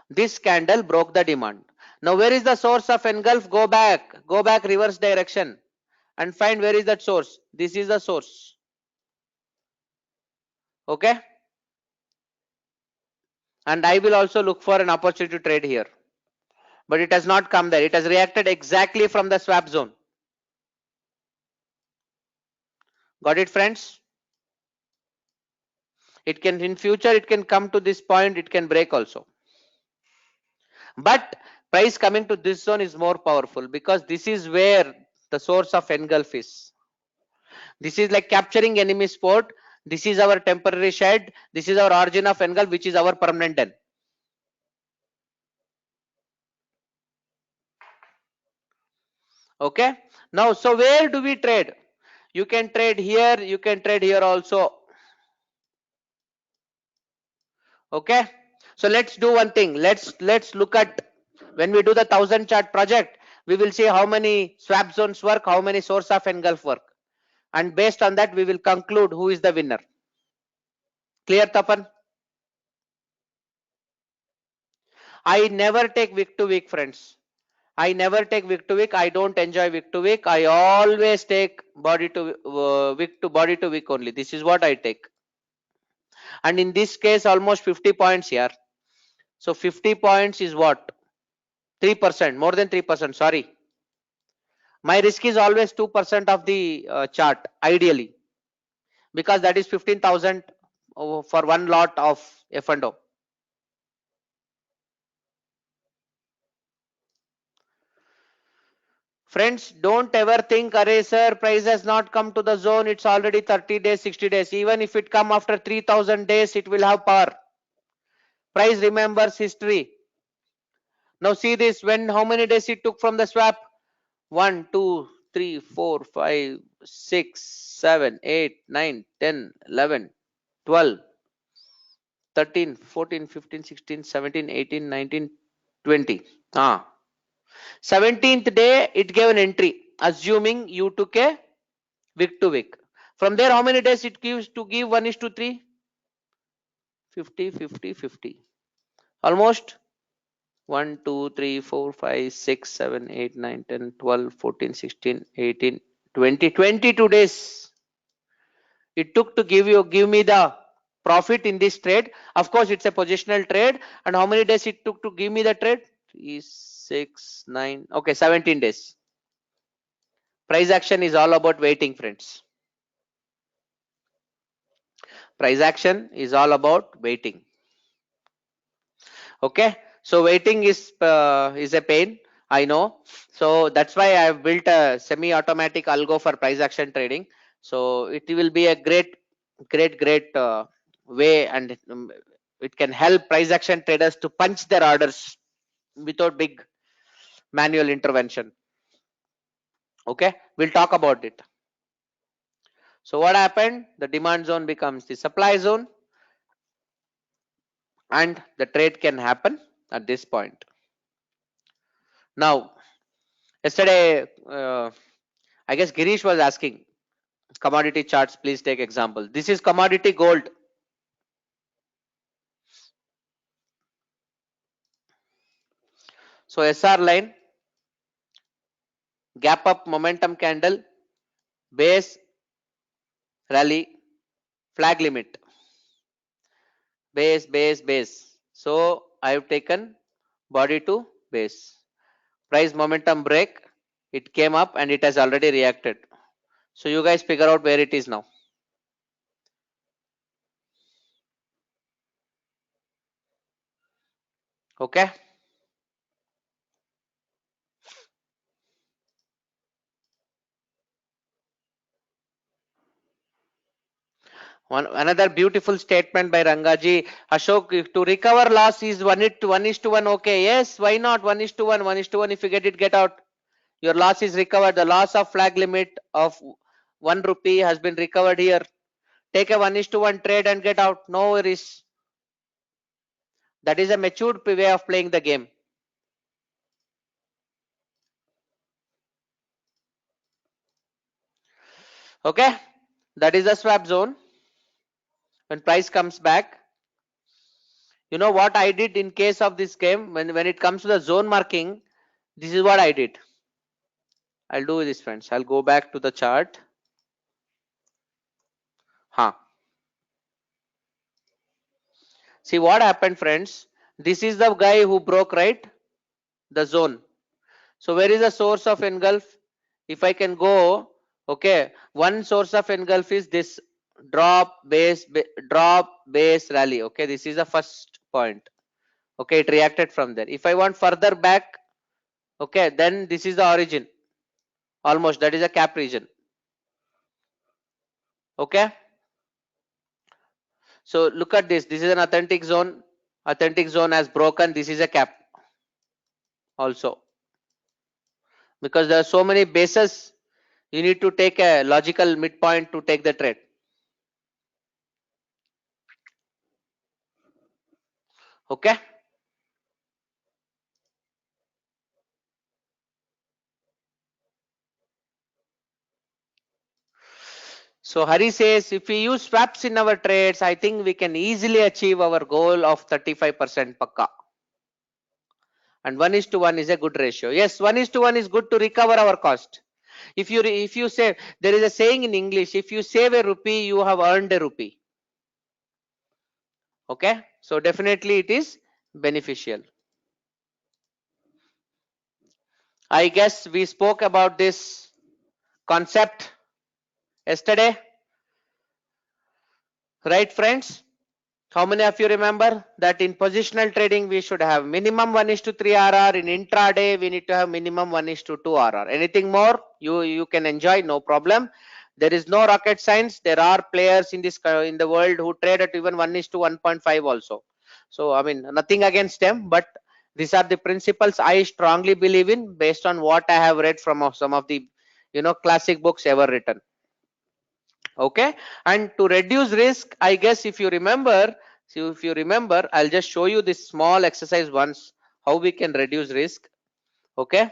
This candle broke the demand. Now where is the source of engulf? Go back reverse direction and find where is that source. This is the source. Okay, and I will also look for an opportunity to trade here, but it has not come there. It has reacted exactly from the swap zone. Got it, friends? It can, in future it can come to this point, it can break also, but price coming to this zone is more powerful because this is where the source of engulf is. This is like capturing enemy sport. This is our temporary shed. This is our origin of engulf, which is our permanent den. Okay, now so where do we trade? You can trade here, you can trade here also. Okay, so let's do one thing. Let's look at, when we do the 1000 chart project, we will see how many swap zones work, how many source of engulf work, and based on that we will conclude who is the winner. Clear, Tapan? I never take week to week, friends. I never take week to week. I don't enjoy week to week. I always take body to week to body to week only. This is what I take. And in this case, almost 50 points here. So 50 points is what? 3%, more than 3%. Sorry. My risk is always 2% of the chart, ideally, because that is 15,000 for one lot of F&O. Friends, don't ever think, array sir, price has not come to the zone, it's already 30 days, 60 days. Even if it come after 3000 days, it will have power. Price remembers history. Now see this, when how many days it took from the swap? 1, 2, 3, 4, 5, 6, 7, 8, 9, 10, 11, 12, 13, 14, 15, 16, 17, 18, 19, 20. 17th day it gave an entry, assuming you took a week to week. From there, how many days it gives to give 1:3? 50, 50, 50. Almost 1, 2, 3, 4, 5, 6, 7, 8, 9, 10, 12, 14, 16, 18, 20, 22 days. It took to give me the profit in this trade. Of course, it's a positional trade. And how many days it took to give me the trade? 3, 6, 9. Okay, 17 days. Price action is all about waiting, friends. Price action is all about waiting. Okay, so waiting is a pain, I know. So that's why I have built a semi-automatic algo for price action trading. So it will be a great way, and it can help price action traders to punch their orders without big manual intervention. Okay, we'll talk about it. So what happened? The demand zone becomes the supply zone, and the trade can happen at this point. Now, yesterday, I guess Girish was asking commodity charts. Please take example. This is commodity gold. So SR line, gap up momentum candle, base, rally, flag limit, base, base, base. So I have taken body to base. Price momentum break. It came up and it has already reacted. So you guys figure out where it is now. Okay. Another beautiful statement by Rangaji. Ashok, to recover loss is 1:1. Okay, yes, why not? 1:1, 1:1. If you get it, get out. Your loss is recovered. The loss of flag limit of 1 rupee has been recovered here. Take a 1:1 trade and get out. No worries. That is a matured way of playing the game. Okay, that is the swap zone. When price comes back, you know what I did in case of this game, when it comes to the zone marking, this is what I did. I'll do this, friends. I'll go back to the chart. See what happened, friends. This is the guy who broke, right? The zone. So where is the source of engulf? If I can go, okay, one source of engulf is this drop base rally. Okay, this is the first point. Okay, it reacted from there. If I want further back, okay, then this is the origin. Almost, that is a cap region. Okay, so look at this. This is an authentic zone. Authentic zone has broken. This is a cap also, because there are so many bases. You need to take a logical midpoint to take the trade. Okay. So Hari says, if we use swaps in our trades, I think we can easily achieve our goal of 35% pakka. And 1:1 is a good ratio. Yes, 1:1 is good to recover our cost. If you say, there is a saying in English, if you save a rupee, you have earned a rupee. Okay, so definitely it is beneficial. I guess we spoke about this concept yesterday, right, friends? How many of you remember that in positional trading we should have minimum 1:3 RR, in intraday we need to have minimum 1:2 RR. Anything more you can enjoy, no problem. There is no rocket science. There are players in the world who trade at even 1:1.5 also. So I mean, nothing against them, but these are the principles I strongly believe in based on what I have read from some of the classic books ever written. Okay, and to reduce risk, I guess if you remember, I'll just show you this small exercise once, how we can reduce risk. Okay,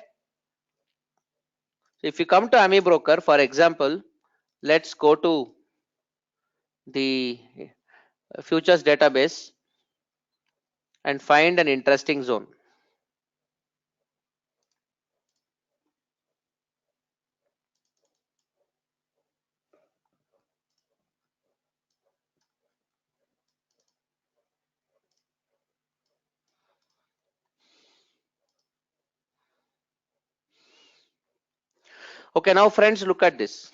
so if you come to AmiBroker, for example, let's go to the futures database and find an interesting zone. Okay, now friends, look at this.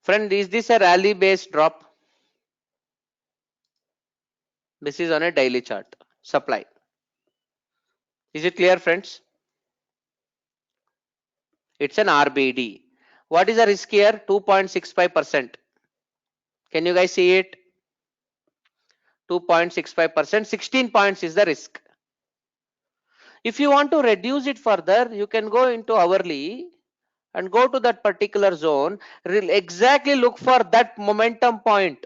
Friend, is this a rally based drop? This is on a daily chart. Supply. Is it clear, friends? It's an RBD. What is the risk here? 2.65%. Can you guys see it? 2.65%. 16 points is the risk. If you want to reduce it further, you can go into hourly and go to that particular zone. Exactly look for that momentum point.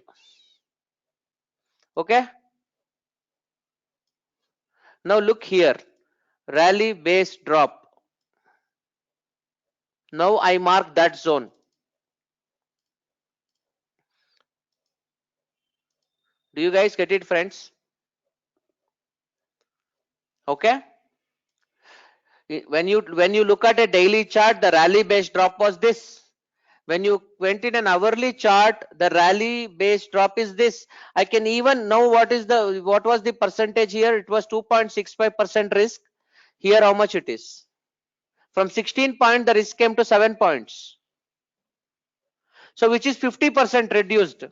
Okay. Now look here. Rally based drop. Now I mark that zone. Do you guys get it, friends? Okay. When you look at a daily chart, the rally based drop was this. When you went in an hourly chart, the rally based drop is this. I can even know what was the percentage here. It was 2.65% risk. Here how much it is. From 16 points, the risk came to 7 points. So which is 50% reduced.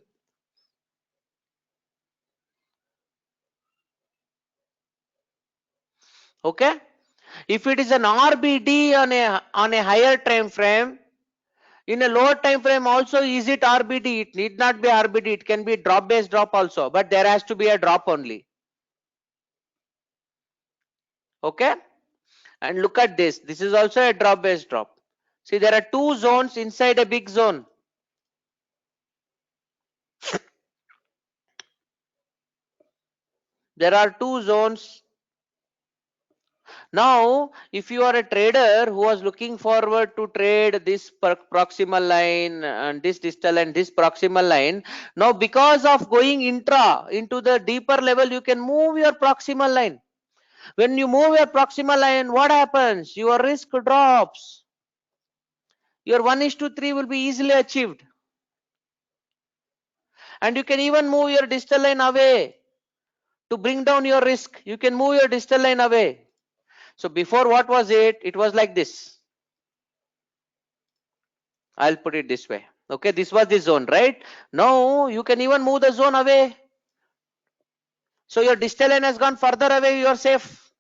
Okay. If it is an RBD on a higher time frame, in a lower time frame also, is it RBD? It need not be RBD. It can be drop based drop also, but there has to be a drop only. Okay, and look at this. This is also a drop based drop. See, there are two zones inside a big zone. There are two zones. Now, if you are a trader who was looking forward to trade this proximal line and this distal and this proximal line, now because of going intra into the deeper level, you can move your proximal line. When you move your proximal line, what happens? Your risk drops. Your 1:3 will be easily achieved. And you can even move your distal line away to bring down your risk. You can move your distal line away. So before, what was it? It was like this. I'll put it this way. Okay, this was the zone, right? Now you can even move the zone away. So your distal line has gone further away, you are safe.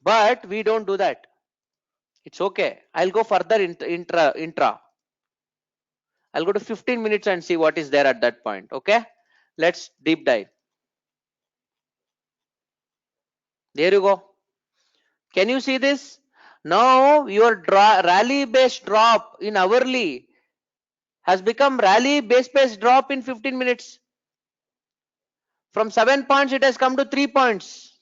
But we don't do that. It's okay. I'll go further intra. I'll go to 15 minutes and see what is there at that point. Okay, let's deep dive. There you go. Can you see this? Now your rally based drop in hourly has become rally based drop in 15 minutes. From 7 points, it has come to 3 points.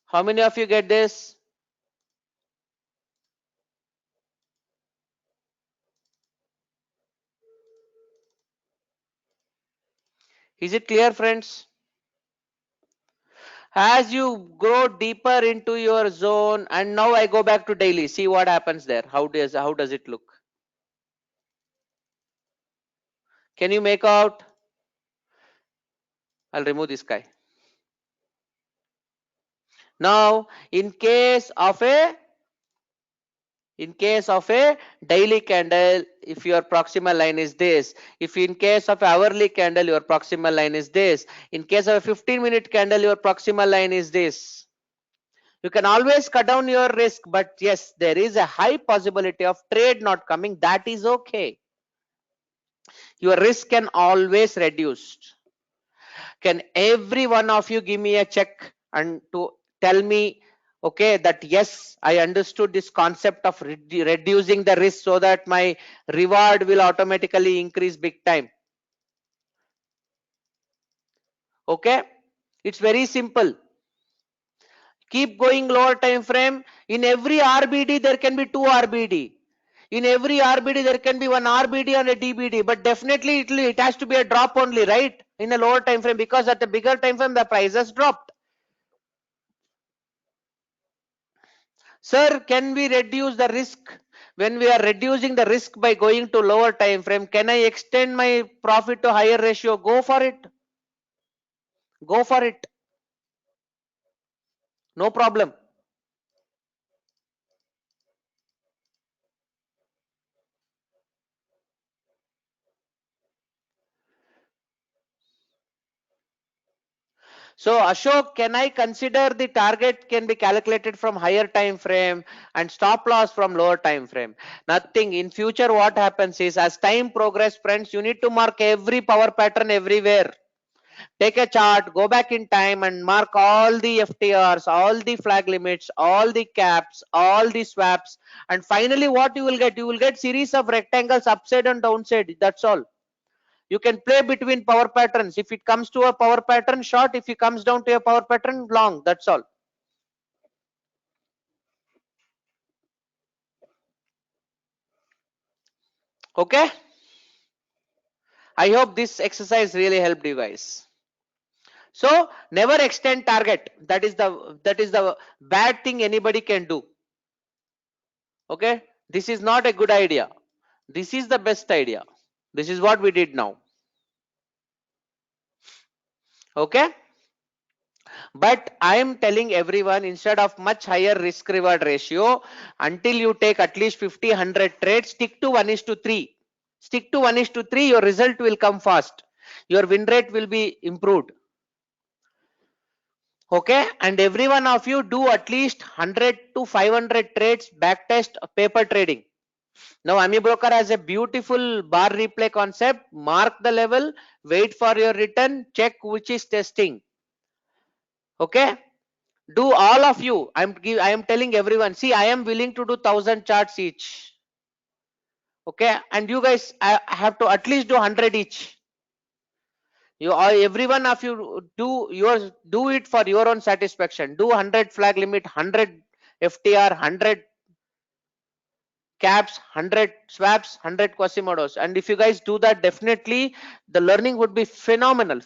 How many of you get this? Is it clear, friends? As you grow deeper into your zone, and now I go back to daily, see what happens there. How does it look? Can you make out? I'll remove this guy. Now, in case of a daily candle, if your proximal line is this, if in case of hourly candle your proximal line is this, in case of a 15-minute candle your proximal line is this, you can always cut down your risk. But yes, there is a high possibility of trade not coming. That is okay. Your risk can always reduce. Can every one of you give me a check and to tell me, okay, that yes, I understood this concept of reducing the risk so that my reward will automatically increase big time? Okay, it's very simple. Keep going lower time frame. In every RBD there can be two RBD. In every RBD there can be one RBD and a DBD, but definitely it has to be a drop only, right? In a lower time frame, because at a bigger time frame the prices dropped. Sir, can we reduce the risk? When we are reducing the risk by going to lower time frame, can I extend my profit to higher ratio? Go for it. Go for it. No problem. So Ashok, can I consider the target can be calculated from higher time frame and stop loss from lower time frame? Nothing. In future, what happens is, as time progress, friends, you need to mark every power pattern everywhere. Take a chart, go back in time and mark all the FTRs, all the flag limits, all the caps, all the swaps, and finally what you will get? You will get series of rectangles upside and downside. That's all. You can play between power patterns. If it comes to a power pattern short, if it comes down to a power pattern long, that's all. Okay, I hope this exercise really helped you guys. So never extend target. That is the bad thing anybody can do. Okay, this is not a good idea. This is the best idea. This is what we did now. Okay, but I am telling everyone, instead of much higher risk reward ratio, until you take at least 50, 100 trades, stick to 1:3. Stick to 1:3, your result will come fast. Your win rate will be improved. Okay, and every one of you do at least 100 to 500 trades backtest paper trading. Now AMI broker has a beautiful bar replay concept. Mark the level, wait for your return, check which is testing. Okay, do all of you. I am telling everyone, see, I am willing to do 1,000 charts each. Okay, and you guys have to at least do 100 each. You all, every one of you do it for your own satisfaction. Do 100 flag limit, 100 FTR, 100 caps, 100 swaps, 100 Quasimodos. And if you guys do that, definitely the learning would be phenomenal.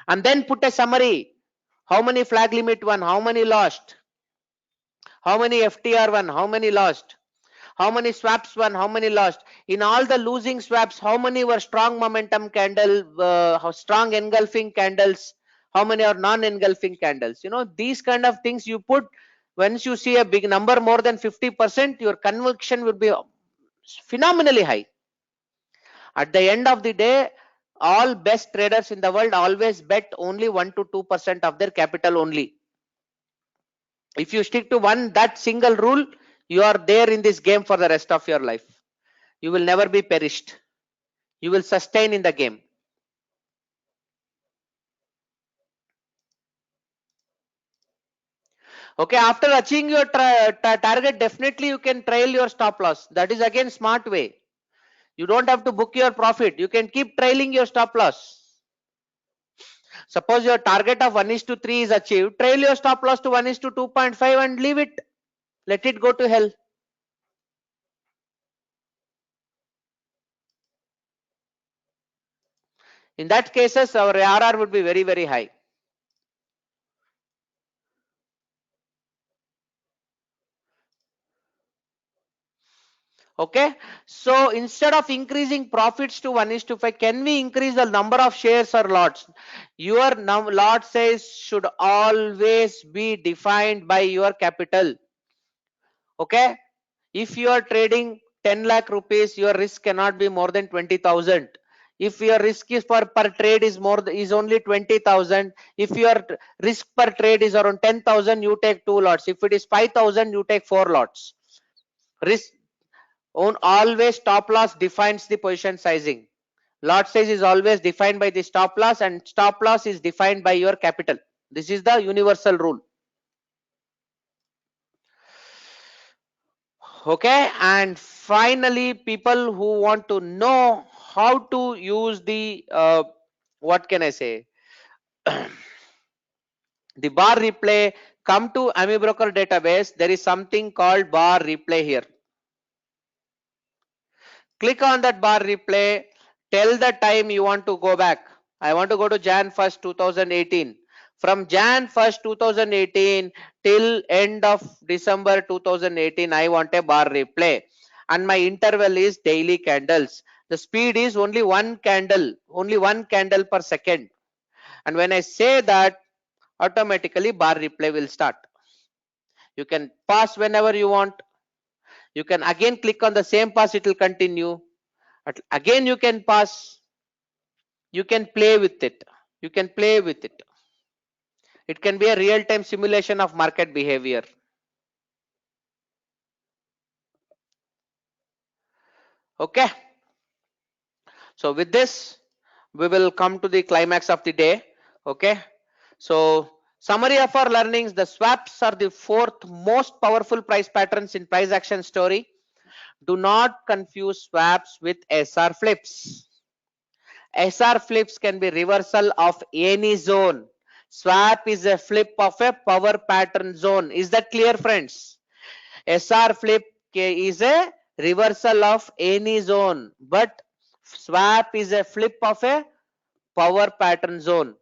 And then put a summary. How many flag limit won? How many lost? How many FTR won? How many lost? How many swaps won? How many lost? In all the losing swaps, how many were strong momentum candle, how strong engulfing candles? How many are non-engulfing candles? You know, these kind of things you put. Once you see a big number more than 50%, your conviction will be phenomenally high. At the end of the day, all best traders in the world always bet only 1 to 2% of their capital only. If you stick to that single rule, you are there in this game for the rest of your life. You will never be perished. You will sustain in the game. Okay, after achieving your target, definitely you can trail your stop loss. That is again smart way. You don't have to book your profit. You can keep trailing your stop loss. Suppose your target of 1:3 is achieved, trail your stop loss to 1:2.5 and leave it. Let it go to hell. In that cases, our ARR would be very, very high. Okay, so instead of increasing profits to 1:5, can we increase the number of shares or lots? Your lot size should always be defined by your capital. Okay, if you are trading 10 lakh rupees, your risk cannot be more than 20,000. If your risk is per trade is only 20,000, if your risk per trade is around 10,000, you take 2 lots. If it is 5,000, you take 4 lots. Risk on always stop loss defines the position sizing. Lot size is always defined by the stop loss, and stop loss is defined by your capital. This is the universal rule. Okay, and finally, people who want to know how to use the what can I say, the bar replay, come to AMI broker database. There is something called bar replay here. Click on that bar replay, tell the time you want to go back. I want to go to Jan 1st 2018. From Jan 1st 2018 till end of December 2018, I want a bar replay, and my interval is daily candles. The speed is only one candle per second, and when I say that, automatically bar replay will start. You can pause whenever you want. You can again click on the same pass, it will continue. Again you can pause. You can play with it. You can play with it. It can be a real-time simulation of market behavior. Okay, so with this we will come to the climax of the day. Okay, so summary of our learnings: the swaps are the fourth most powerful price patterns in price action story. Do not confuse swaps with SR flips. SR flips can be reversal of any zone. Swap is a flip of a power pattern zone. Is that clear, friends? SR flip is a reversal of any zone, but swap is a flip of a power pattern zone,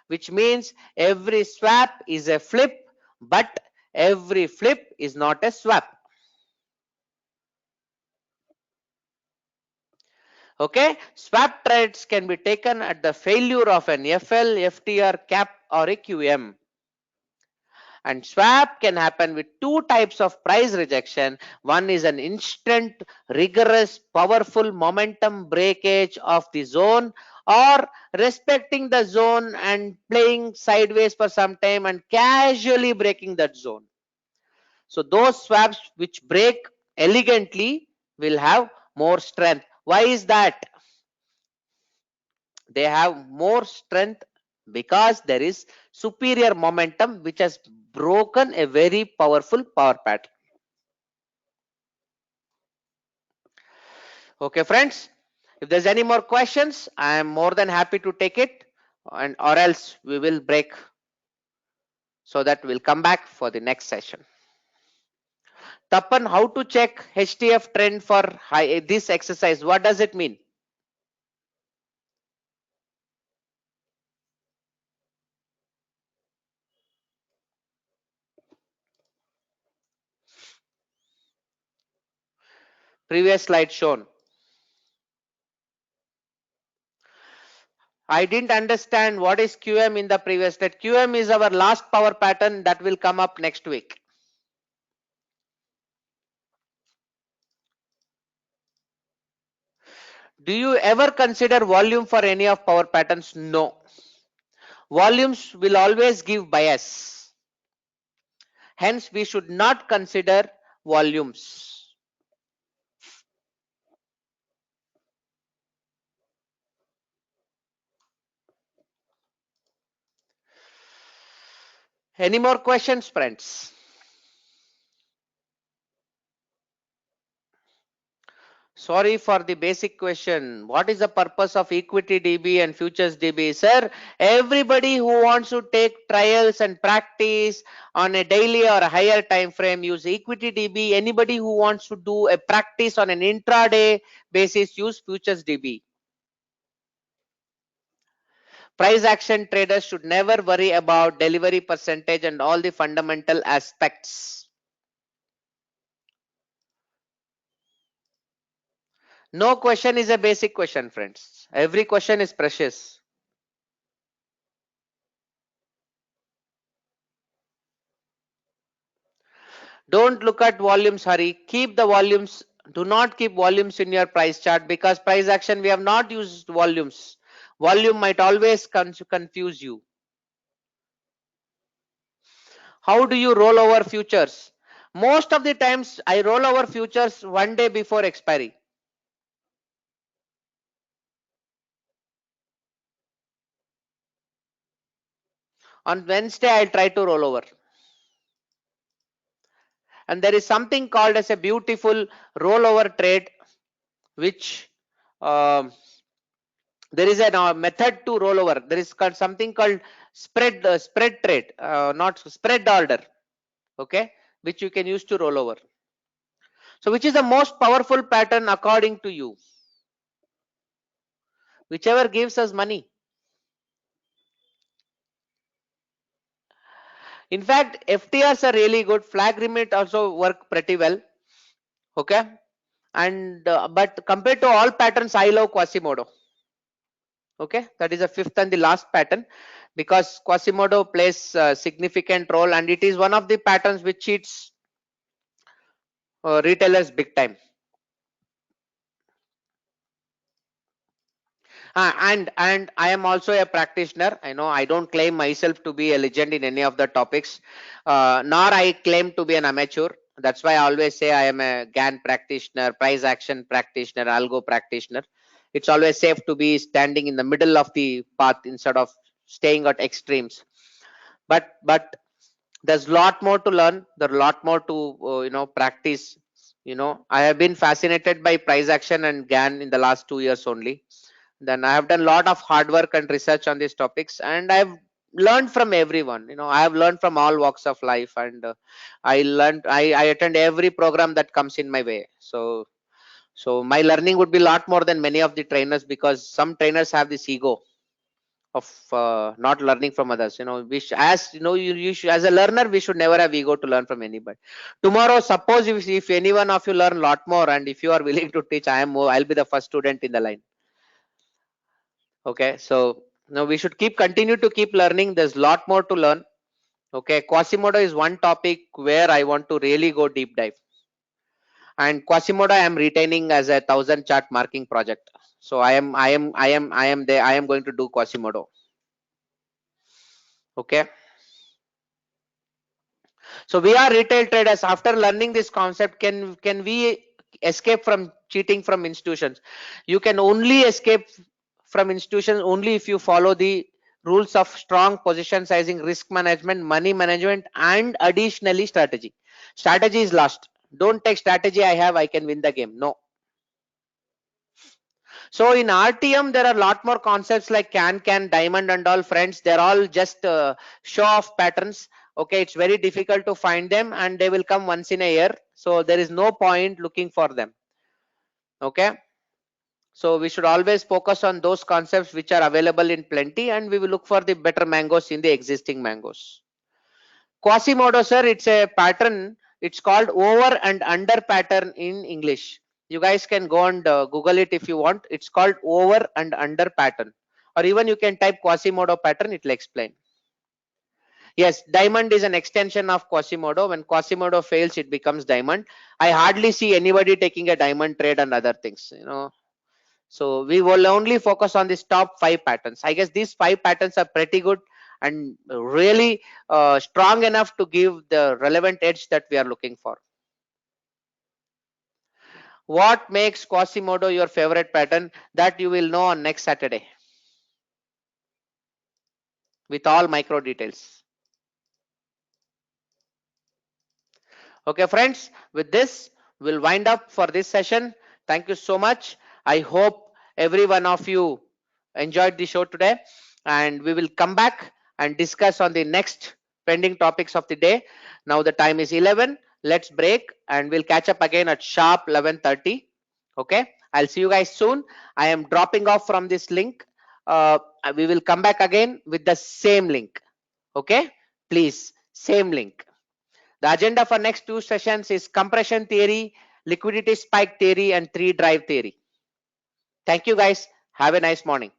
which means every swap is a flip, but every flip is not a swap. Okay, swap trades can be taken at the failure of an FL, FTR, cap or a QM. And swap can happen with two types of price rejection. One is an instant, rigorous, powerful momentum breakage of the zone, or respecting the zone and playing sideways for some time and casually breaking that zone. So those swaps which break elegantly will have more strength. Why is that? They have more strength because there is superior momentum which has broken a very powerful power pattern. Okay, friends, if there's any more questions, I am more than happy to take it, and or else we will break so that we'll come back for the next session. Tapan, how to check HTF trend for this exercise? What does it mean? Previous slide shown. I didn't understand what is QM in the previous slide. QM is our last power pattern that will come up next week. Do you ever consider volume for any of power patterns? No. Volumes will always give bias. Hence, we should not consider volumes. Any more questions, friends? Sorry for the basic question. What is the purpose of equity DB and futures DB? Sir, everybody who wants to take trials and practice on a daily or a higher time frame use equity DB. Anybody who wants to do a practice on an intraday basis use futures DB. Price action traders should never worry about delivery percentage and all the fundamental aspects. No question is a basic question, friends. Every question is precious. Don't look at volumes, Hari. Keep the volumes. Do not keep volumes in your price chart because price action we have not used volumes. Volume might always confuse you. How do you roll over futures? Most of the times I roll over futures one day before expiry. On Wednesday, I'll try to roll over. And there is something called as a beautiful rollover trade, which there is a method to rollover. There is something called spread trade, not spread order, okay, which you can use to roll over. So which is the most powerful pattern according to you? Whichever gives us money. In fact, FTRs are really good. Flag limit also work pretty well, okay, and but compared to all patterns, I love Quasimodo. Okay, that is the fifth and the last pattern because Quasimodo plays a significant role and it is one of the patterns which cheats retailers big time. And I am also a practitioner. I know I don't claim myself to be a legend in any of the topics, nor I claim to be an amateur. That's why I always say I am a GAN practitioner, price action practitioner, algo practitioner. It's always safe to be standing in the middle of the path instead of staying at extremes. But there's a lot more to learn. There's a lot more to practice. I have been fascinated by price action and GAN in the last 2 years only. Then I have done a lot of hard work and research on these topics, and I've learned from everyone. I have learned from all walks of life, and I attend every program that comes in my way. So my learning would be a lot more than many of the trainers because some trainers have this ego of not learning from others. As you should, as a learner, we should never have ego to learn from anybody. Tomorrow, suppose if any one of you learn a lot more, and if you are willing to teach, I'll be the first student in the line. Okay, so now we should continue to keep learning. There's a lot more to learn. Okay, Quasimodo is one topic where I want to really go deep dive. And Quasimodo I am retaining as a 1000 chart marking project. So I am there. I am going to do Quasimodo. Okay. So we are retail traders. After learning this concept, can we escape from cheating from institutions? You can only escape from institutions only if you follow the rules of strong position sizing, risk management, money management, and additionally strategy. Strategy is last. Don't take strategy. I can win the game. No. So in RTM, there are a lot more concepts like can, diamond and all, friends. They're all just show off patterns. Okay, it's very difficult to find them and they will come once in a year. So there is no point looking for them. Okay. So we should always focus on those concepts which are available in plenty, and we will look for the better mangoes in the existing mangoes. Quasimodo, sir, it's a pattern. It's called over and under pattern in English. You guys can go and Google it if you want. It's called over and under pattern, or even you can type Quasimodo pattern. It will explain. Yes, diamond is an extension of Quasimodo. When Quasimodo fails, it becomes diamond. I hardly see anybody taking a diamond trade and other things. So we will only focus on these top 5 patterns. I guess these 5 patterns are pretty good and really strong enough to give the relevant edge that we are looking for. What makes Quasimodo your favorite pattern? That you will know on next Saturday with all micro details. Okay, friends, with this, we'll wind up for this session. Thank you so much. I hope every one of you enjoyed the show today, and we will come back and discuss on the next pending topics of the day. Now the time is 11. Let's break and we'll catch up again at sharp 11:30. Okay, I'll see you guys soon. I am dropping off from this link. We will come back again with the same link. Okay, please, same link. The agenda for next 2 sessions is compression theory, liquidity spike theory, and 3 drive theory. Thank you guys. Have a nice morning.